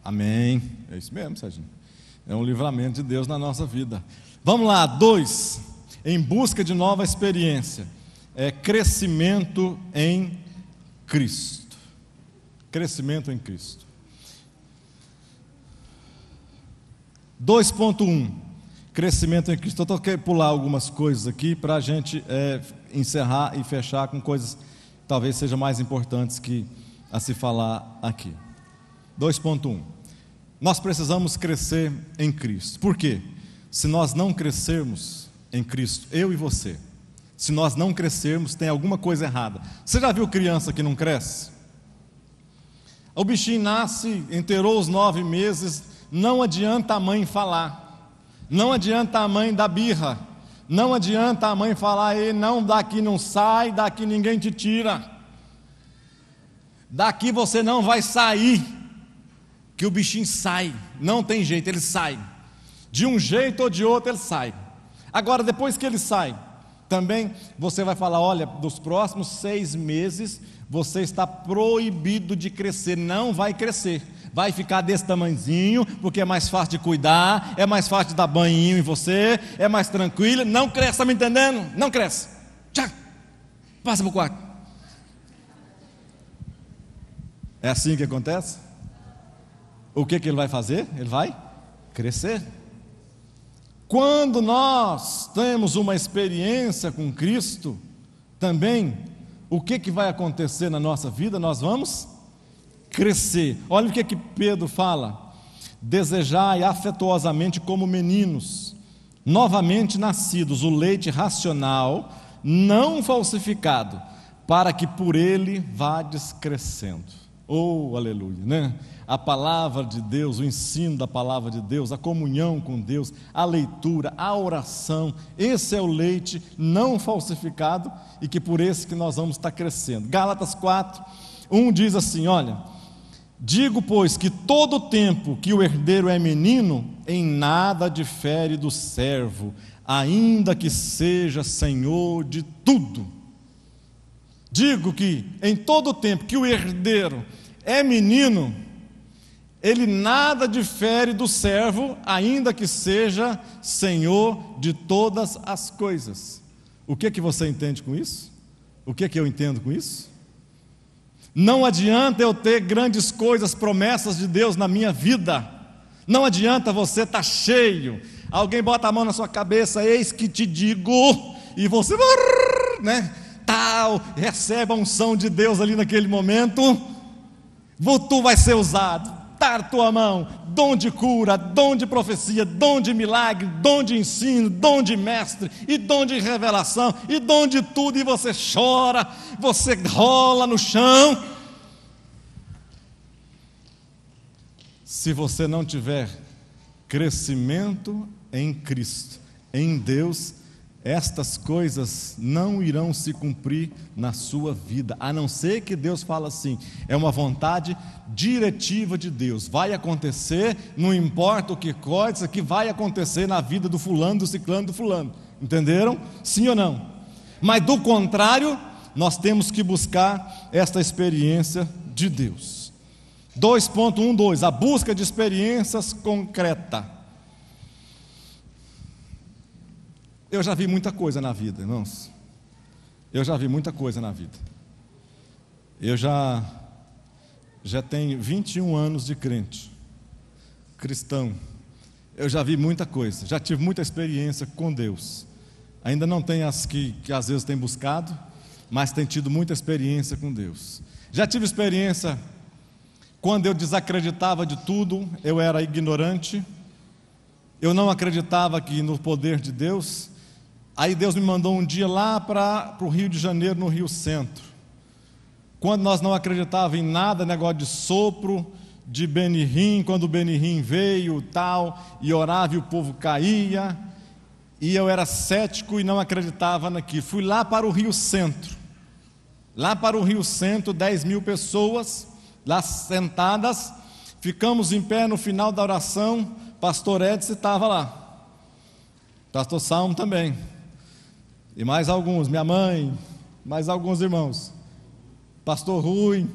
Amém. É isso mesmo, Serginho. É um livramento de Deus na nossa vida. Vamos lá, 2. Em busca de nova experiência. Crescimento em Cristo. Crescimento em Cristo. 2.1. Crescimento em Cristo. Eu estou querendo pular algumas coisas aqui para a gente encerrar e fechar com coisas que talvez sejam mais importantes a se falar aqui. 2.1. Nós precisamos crescer em Cristo. Por quê? Se nós não crescermos em Cristo, eu e você, se nós não crescermos, tem alguma coisa errada. Você já viu criança que não cresce? O bichinho nasce, inteirou os 9 meses, não adianta a mãe falar, não adianta a mãe dar birra, não adianta a mãe falar: não, daqui não sai, daqui ninguém te tira, daqui você não vai sair. que o bichinho sai, não tem jeito, ele sai. De um jeito ou de outro ele sai. Agora, depois que ele sai, também você vai falar: olha, dos próximos 6 meses você está proibido de crescer. Não vai crescer, vai ficar desse tamanhozinho, porque é mais fácil de cuidar, é mais fácil de dar banhinho em você, é mais tranquilo. Não cresce, está me entendendo? Não cresce. Tchau, passa para o quarto. É assim que acontece? O que ele vai fazer? Ele vai crescer. Quando nós temos uma experiência com Cristo, também, o que vai acontecer na nossa vida? Nós vamos crescer. Olha o que Pedro fala: desejai afetuosamente como meninos, novamente nascidos, o leite racional, não falsificado, para que por ele vades crescendo. Oh, aleluia, né? A palavra de Deus, o ensino da palavra de Deus, a comunhão com Deus, a leitura, a oração, esse é o leite não falsificado, e que por esse que nós vamos estar crescendo. Gálatas 4:1 diz assim: olha, digo, pois, que todo o tempo que o herdeiro é menino, em nada difere do servo, ainda que seja senhor de tudo. Digo que em todo o tempo que o herdeiro é menino, ele nada difere do servo, ainda que seja senhor de todas as coisas. O que você entende com isso? O que eu entendo com isso? Não adianta eu ter grandes coisas, promessas de Deus na minha vida. Não adianta você estar cheio. Alguém bota a mão na sua cabeça: eis que te digo, e você, né, tal, recebe a unção de Deus ali naquele momento. Tu vai ser usado. Dar a tua mão, dom de cura, dom de profecia, dom de milagre, dom de ensino, dom de mestre, e dom de revelação, e dom de tudo, e você chora, você rola no chão. Se você não tiver crescimento em Cristo, em Deus, estas coisas não irão se cumprir na sua vida, a não ser que Deus fala assim, é uma vontade diretiva de Deus, vai acontecer, não importa o que coisa, que vai acontecer na vida do fulano, do ciclano, do fulano, entenderam? Sim ou não? Mas do contrário, nós temos que buscar esta experiência de Deus. 2.12, a busca de experiências concretas. Eu já vi muita coisa na vida, irmãos. Eu já vi muita coisa na vida. Eu já tenho 21 anos de crente, cristão. Eu já vi muita coisa, já tive muita experiência com Deus. Ainda não tenho as que às vezes tem buscado, mas tenho tido muita experiência com Deus. Já tive experiência quando eu desacreditava de tudo, eu era ignorante, eu não acreditava que no poder de Deus. Aí Deus me mandou um dia lá para o Rio de Janeiro, no Rio Centro, quando nós não acreditávamos em nada, negócio de sopro, de Benihim, quando o Benihim veio tal, e orava e o povo caía, e eu era cético e não acreditava naquilo. Fui lá para o Rio Centro, 10 mil pessoas, lá sentadas, ficamos em pé no final da oração, pastor Edson estava lá, pastor Salmo também, e mais alguns, minha mãe, mais alguns irmãos, pastor Rui,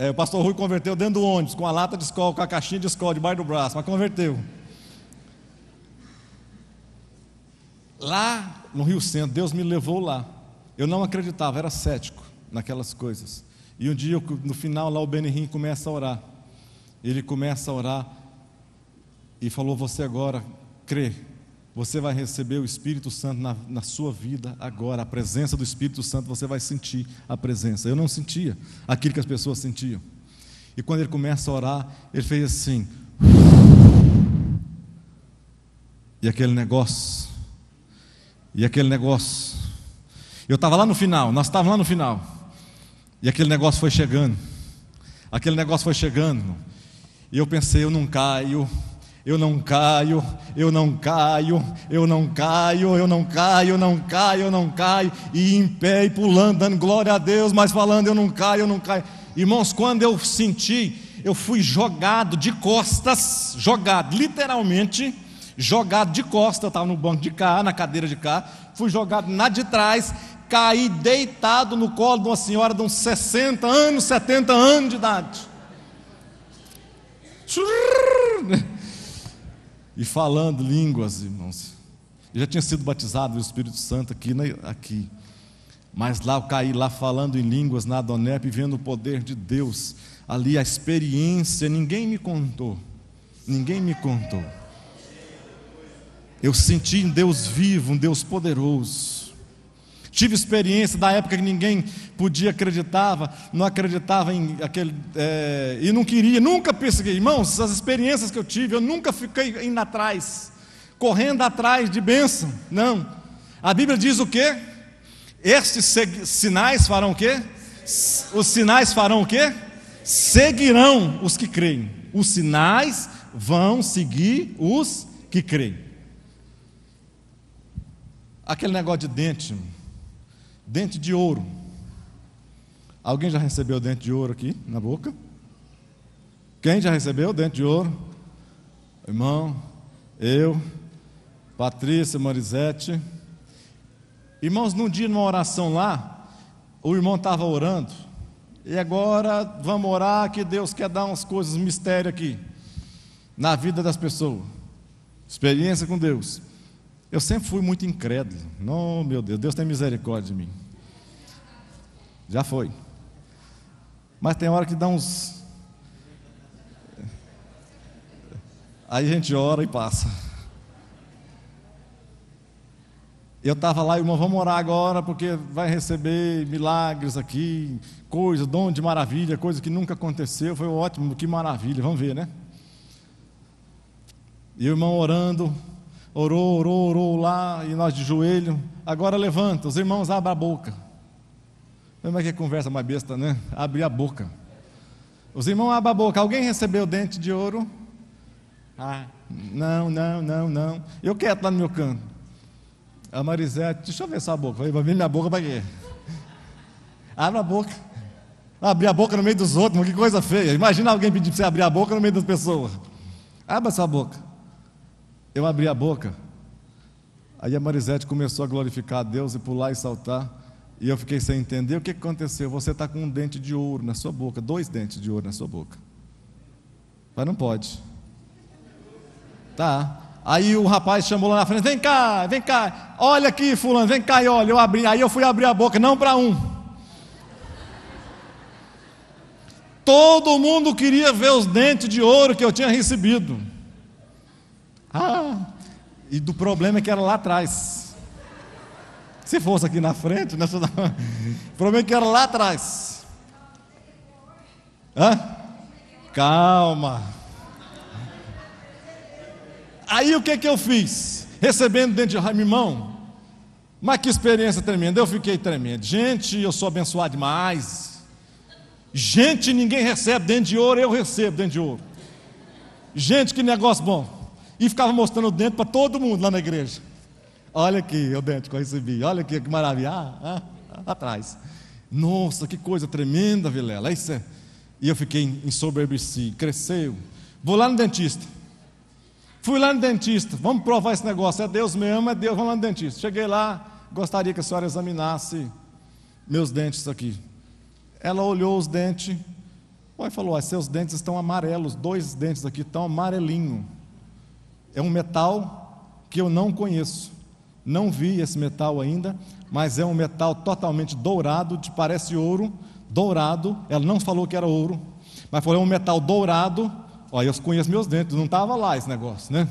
o pastor Rui converteu dentro do ônibus, com a lata de Skol, com a caixinha de Skol debaixo do braço, mas converteu. Lá no Rio Centro, Deus me levou lá, eu não acreditava, era cético naquelas coisas, e um dia no final lá o Benihim começa a orar, ele começa a orar, e falou: você agora crê, você vai receber o Espírito Santo na sua vida agora, a presença do Espírito Santo, você vai sentir a presença. Eu não sentia aquilo que as pessoas sentiam, e quando ele começa a orar, ele fez assim, e aquele negócio, eu estava lá no final, nós estávamos lá no final, e aquele negócio foi chegando, e eu pensei: eu não caio, e em pé e pulando, dando glória a Deus, mas falando: eu não caio. Irmãos, quando eu senti, eu fui jogado de costas, jogado, literalmente, jogado de costas. Eu estava no banco de cá, na cadeira de cá, fui jogado na de trás, caí deitado no colo de uma senhora de uns 60 anos, 70 anos de idade. E falando línguas, irmãos. Eu já tinha sido batizado no Espírito Santo aqui. Mas lá eu caí lá falando em línguas na Adonep, vendo o poder de Deus. Ali a experiência, ninguém me contou. Eu senti um Deus vivo, um Deus poderoso. Tive experiência da época que ninguém não acreditava em aquele, e não queria, nunca persegui. Irmãos, as experiências que eu tive, eu nunca fiquei indo atrás, correndo atrás de bênção, não. A Bíblia diz o quê? Estes sinais farão o quê? Os sinais farão o quê? Seguirão os que creem. Os sinais vão seguir os que creem. Aquele negócio de dente de ouro. Alguém já recebeu dente de ouro aqui na boca? Quem já recebeu dente de ouro? Irmão, eu, Patrícia, Marisete. Irmãos, num dia, numa oração lá, o irmão estava orando, e agora vamos orar que Deus quer dar umas coisas, mistério aqui, na vida das pessoas, experiência com Deus. Eu sempre fui muito incrédulo. Não, meu Deus, Deus tem misericórdia de mim. Já foi. Mas tem hora que dá uns... Aí a gente ora e passa. Eu estava lá, irmão, vamos orar agora, porque vai receber milagres aqui, coisa, dom de maravilha, coisa que nunca aconteceu. Foi ótimo, que maravilha, vamos ver, né? E o irmão orando, orou lá, e nós de joelho. Agora levanta, os irmãos abrem a boca. Como é que é conversa mais besta, né? Abrir a boca. Os irmãos abrem a boca. Alguém recebeu dente de ouro? Ah, não. Eu quieto lá no meu canto. A Marisete, deixa eu ver essa boca. Vai ver minha boca para quê? Abre a boca. Abrir a boca no meio dos outros, que coisa feia. Imagina alguém pedir para você abrir a boca no meio das pessoas. Abra essa boca. Eu abri a boca. Aí a Marisete começou a glorificar a Deus e pular e saltar. E eu fiquei sem entender o que aconteceu. Você está com um dente de ouro na sua boca, 2 dentes de ouro na sua boca. Mas não pode. Tá. Aí o rapaz chamou lá na frente: vem cá, olha aqui, fulano, vem cá e olha. Eu abri, aí eu fui abrir a boca, não para um. Todo mundo queria ver os dentes de ouro que eu tinha recebido. E do problema é que era lá atrás. Se fosse aqui na frente, né? O problema é que era lá atrás. Calma. Aí o que eu fiz? Recebendo dente de irmão, mas que experiência tremenda. Eu fiquei tremendo. Gente, eu sou abençoado demais. Gente, ninguém recebe dente de ouro, eu recebo dente de ouro. Gente, que negócio bom. E ficava mostrando o dente para todo mundo lá na igreja. Olha aqui o dente que eu recebi. Olha aqui que maravilha. Atrás. Nossa, que coisa tremenda, Vilela. E eu fiquei ensoberbecido. Cresceu. Vou lá no dentista. Fui lá no dentista, vamos provar esse negócio, é Deus mesmo, é Deus, vamos lá no dentista. Cheguei lá, gostaria que a senhora examinasse meus dentes aqui. Ela olhou os dentes, e falou: seus dentes estão amarelos, 2 dentes aqui estão amarelinho. É um metal que eu não conheço, não vi esse metal ainda, mas é um metal totalmente dourado, parece ouro, dourado. Ela não falou que era ouro, mas falou: é um metal dourado. Olha, eu conheço meus dentes, não estava lá esse negócio, né?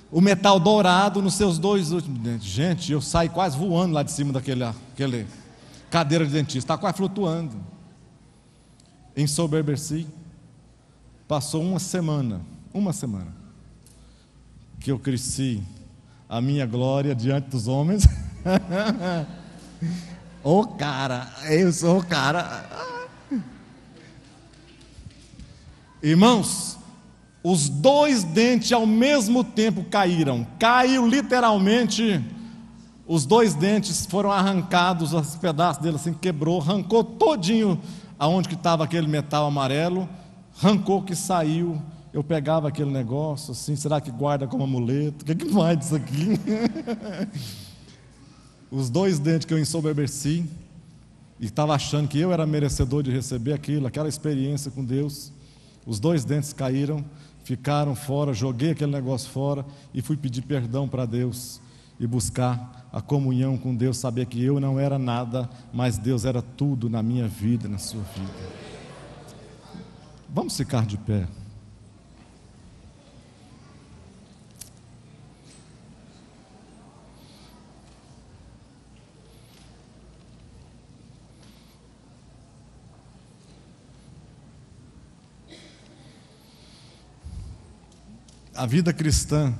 O metal dourado nos seus 2 últimos dentes. Gente, eu saí quase voando lá de cima daquele cadeira de dentista, está quase flutuando. Ensoberbeci. Passou uma semana, que eu cresci a minha glória diante dos homens. Eu sou o cara. Irmãos, os 2 dentes ao mesmo tempo caíram. Caiu literalmente. Os 2 dentes foram arrancados, os pedaços dele assim quebrou, arrancou todinho aonde que estava aquele metal amarelo rancor que saiu, eu pegava aquele negócio assim, será que guarda como amuleto? O que vai disso aqui? Os 2 dentes que eu ensoberbeci, e estava achando que eu era merecedor de receber aquilo, aquela experiência com Deus, os 2 dentes caíram, ficaram fora, joguei aquele negócio fora e fui pedir perdão para Deus e buscar a comunhão com Deus, saber que eu não era nada, mas Deus era tudo na minha vida, na sua vida. Vamos ficar de pé. A vida cristã,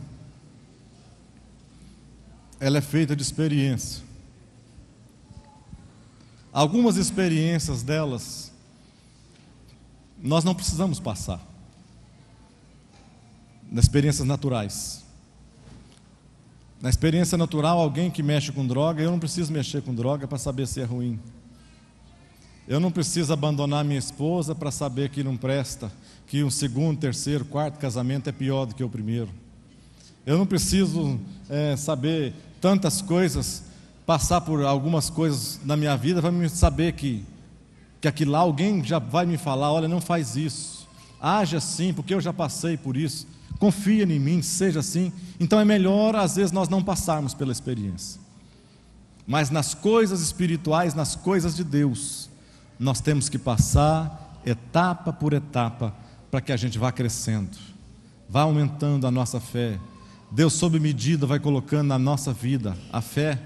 ela é feita de experiência. Algumas experiências delas, nós não precisamos passar. Nas experiências naturais. Na experiência natural, alguém que mexe com droga, eu não preciso mexer com droga para saber se é ruim. Eu não preciso abandonar minha esposa para saber que não presta, que o 2º, 3º, 4º casamento é pior do que o primeiro. Eu não preciso saber tantas coisas, passar por algumas coisas na minha vida para me saber que aquilo lá, alguém já vai me falar, olha, não faz isso, age assim, porque eu já passei por isso, confia em mim, seja assim. Então é melhor às vezes nós não passarmos pela experiência, mas nas coisas espirituais, nas coisas de Deus, nós temos que passar etapa por etapa, para que a gente vá crescendo, vá aumentando a nossa fé. Deus sob medida vai colocando na nossa vida a fé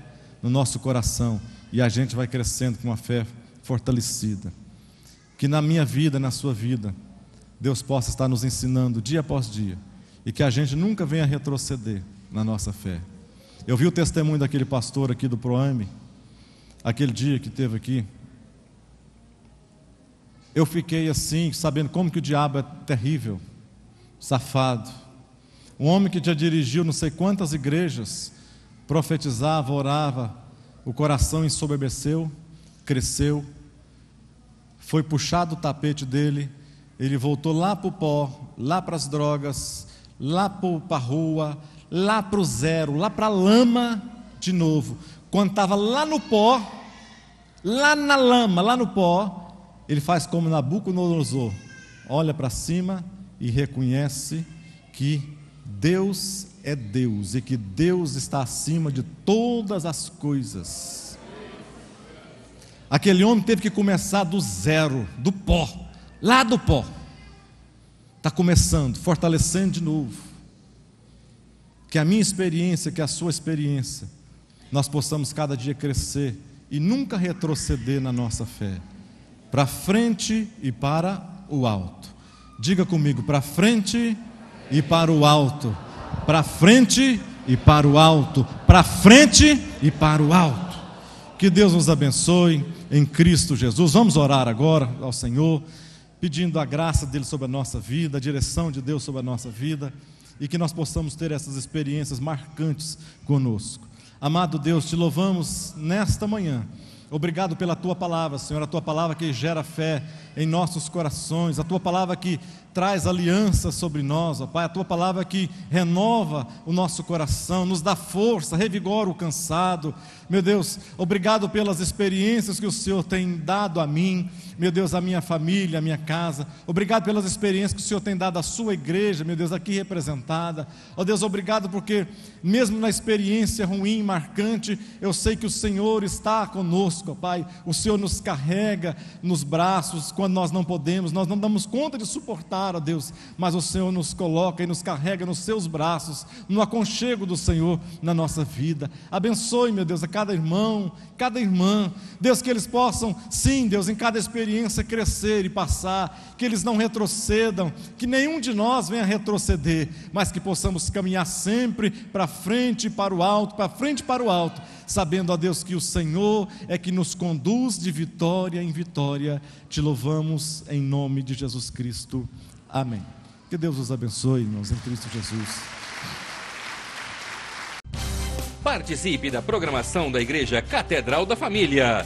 no nosso coração, e a gente vai crescendo com uma fé fortalecida. Que na minha vida, na sua vida, Deus possa estar nos ensinando dia após dia, e que a gente nunca venha retroceder na nossa fé. Eu vi o testemunho daquele pastor aqui do Proame, aquele dia que teve aqui. Eu fiquei assim, sabendo como que o diabo é terrível, safado. Um homem que já dirigiu não sei quantas igrejas, profetizava, orava, o coração ensoberbeceu, cresceu, foi puxado o tapete dele, ele voltou lá para o pó, lá para as drogas, lá para a rua, lá para o zero, lá para a lama de novo. Quando estava lá no pó, lá na lama, lá no pó, ele faz como Nabucodonosor, olha para cima e reconhece que Deus é Deus e que Deus está acima de todas as coisas. Aquele homem teve que começar do zero, do pó, lá do pó. Está começando, fortalecendo de novo. Que a minha experiência, que a sua experiência, nós possamos cada dia crescer e nunca retroceder na nossa fé. Para frente e para o alto. Diga comigo, para frente e para o alto. Para frente e para o alto. Para frente e para o alto. Que Deus nos abençoe em Cristo Jesus. Vamos orar agora ao Senhor, pedindo a graça dele sobre a nossa vida, a direção de Deus sobre a nossa vida, e que nós possamos ter essas experiências marcantes conosco. Amado Deus, te louvamos nesta manhã. Obrigado pela Tua palavra, Senhor, a Tua palavra que gera fé em nossos corações, a Tua palavra que traz aliança sobre nós, ó Pai, a Tua palavra que renova o nosso coração, nos dá força, revigora o cansado. Meu Deus, obrigado pelas experiências que o Senhor tem dado a mim, meu Deus, a minha família, a minha casa. Obrigado pelas experiências que o Senhor tem dado à sua igreja, meu Deus, aqui representada. Ó Deus, obrigado porque mesmo na experiência ruim, marcante, eu sei que o Senhor está conosco, ó Pai. O Senhor nos carrega nos braços quando nós não podemos, nós não damos conta de suportar, ó Deus, mas o Senhor nos coloca e nos carrega nos seus braços, no aconchego do Senhor na nossa vida. Abençoe, meu Deus, a cada irmão, cada irmã, Deus, que eles possam, sim, Deus, em cada experiência crescer e passar, que eles não retrocedam, que nenhum de nós venha retroceder, mas que possamos caminhar sempre para frente e para o alto, para frente e para o alto, sabendo, ó Deus, que o Senhor é que nos conduz de vitória em vitória. Te louvamos em nome de Jesus Cristo. Amém. Que Deus os abençoe, irmãos, em Cristo Jesus. Participe da programação da Igreja Catedral da Família.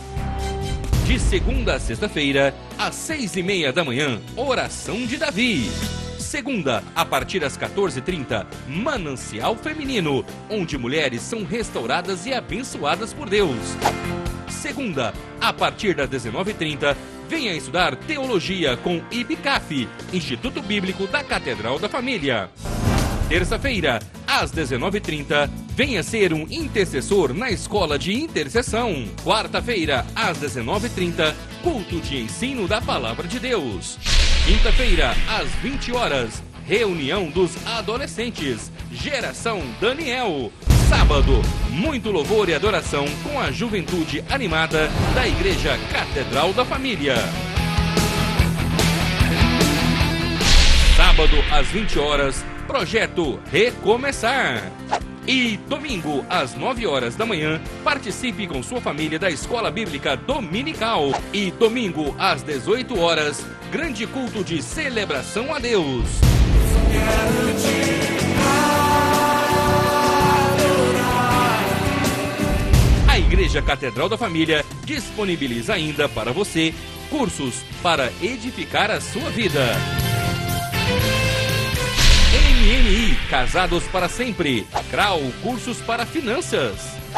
De segunda a sexta-feira, às 6h30 da manhã, Oração de Davi. Segunda, a partir das 14h30, Manancial Feminino, onde mulheres são restauradas e abençoadas por Deus. Segunda, a partir das 19h30, venha estudar Teologia com IBCAF, Instituto Bíblico da Catedral da Família. Terça-feira, às 19h30, venha ser um intercessor na Escola de Intercessão. Quarta-feira, às 19h30, culto de ensino da Palavra de Deus. Quinta-feira, às 20 horas, reunião dos adolescentes, Geração Daniel. Sábado, muito louvor e adoração com a juventude animada da Igreja Catedral da Família. Sábado, às 20 horas, Projeto Recomeçar. E domingo, às 9 horas da manhã, participe com sua família da Escola Bíblica Dominical. E domingo, às 18 horas, grande culto de celebração a Deus. A Igreja Catedral da Família disponibiliza ainda para você cursos para edificar a sua vida. MMI, Casados para Sempre. CRAU, Cursos para Finanças.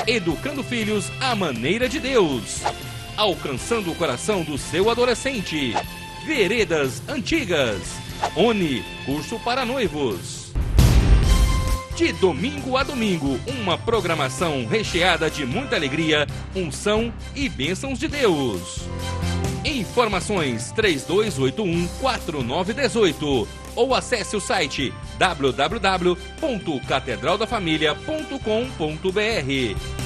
Educando Filhos à Maneira de Deus. Alcançando o coração do seu adolescente. Veredas Antigas. ONI, Curso para Noivos. De domingo a domingo, uma programação recheada de muita alegria, unção e bênçãos de Deus. Informações 3281-4918 ou acesse o site www.catedraldafamilia.com.br.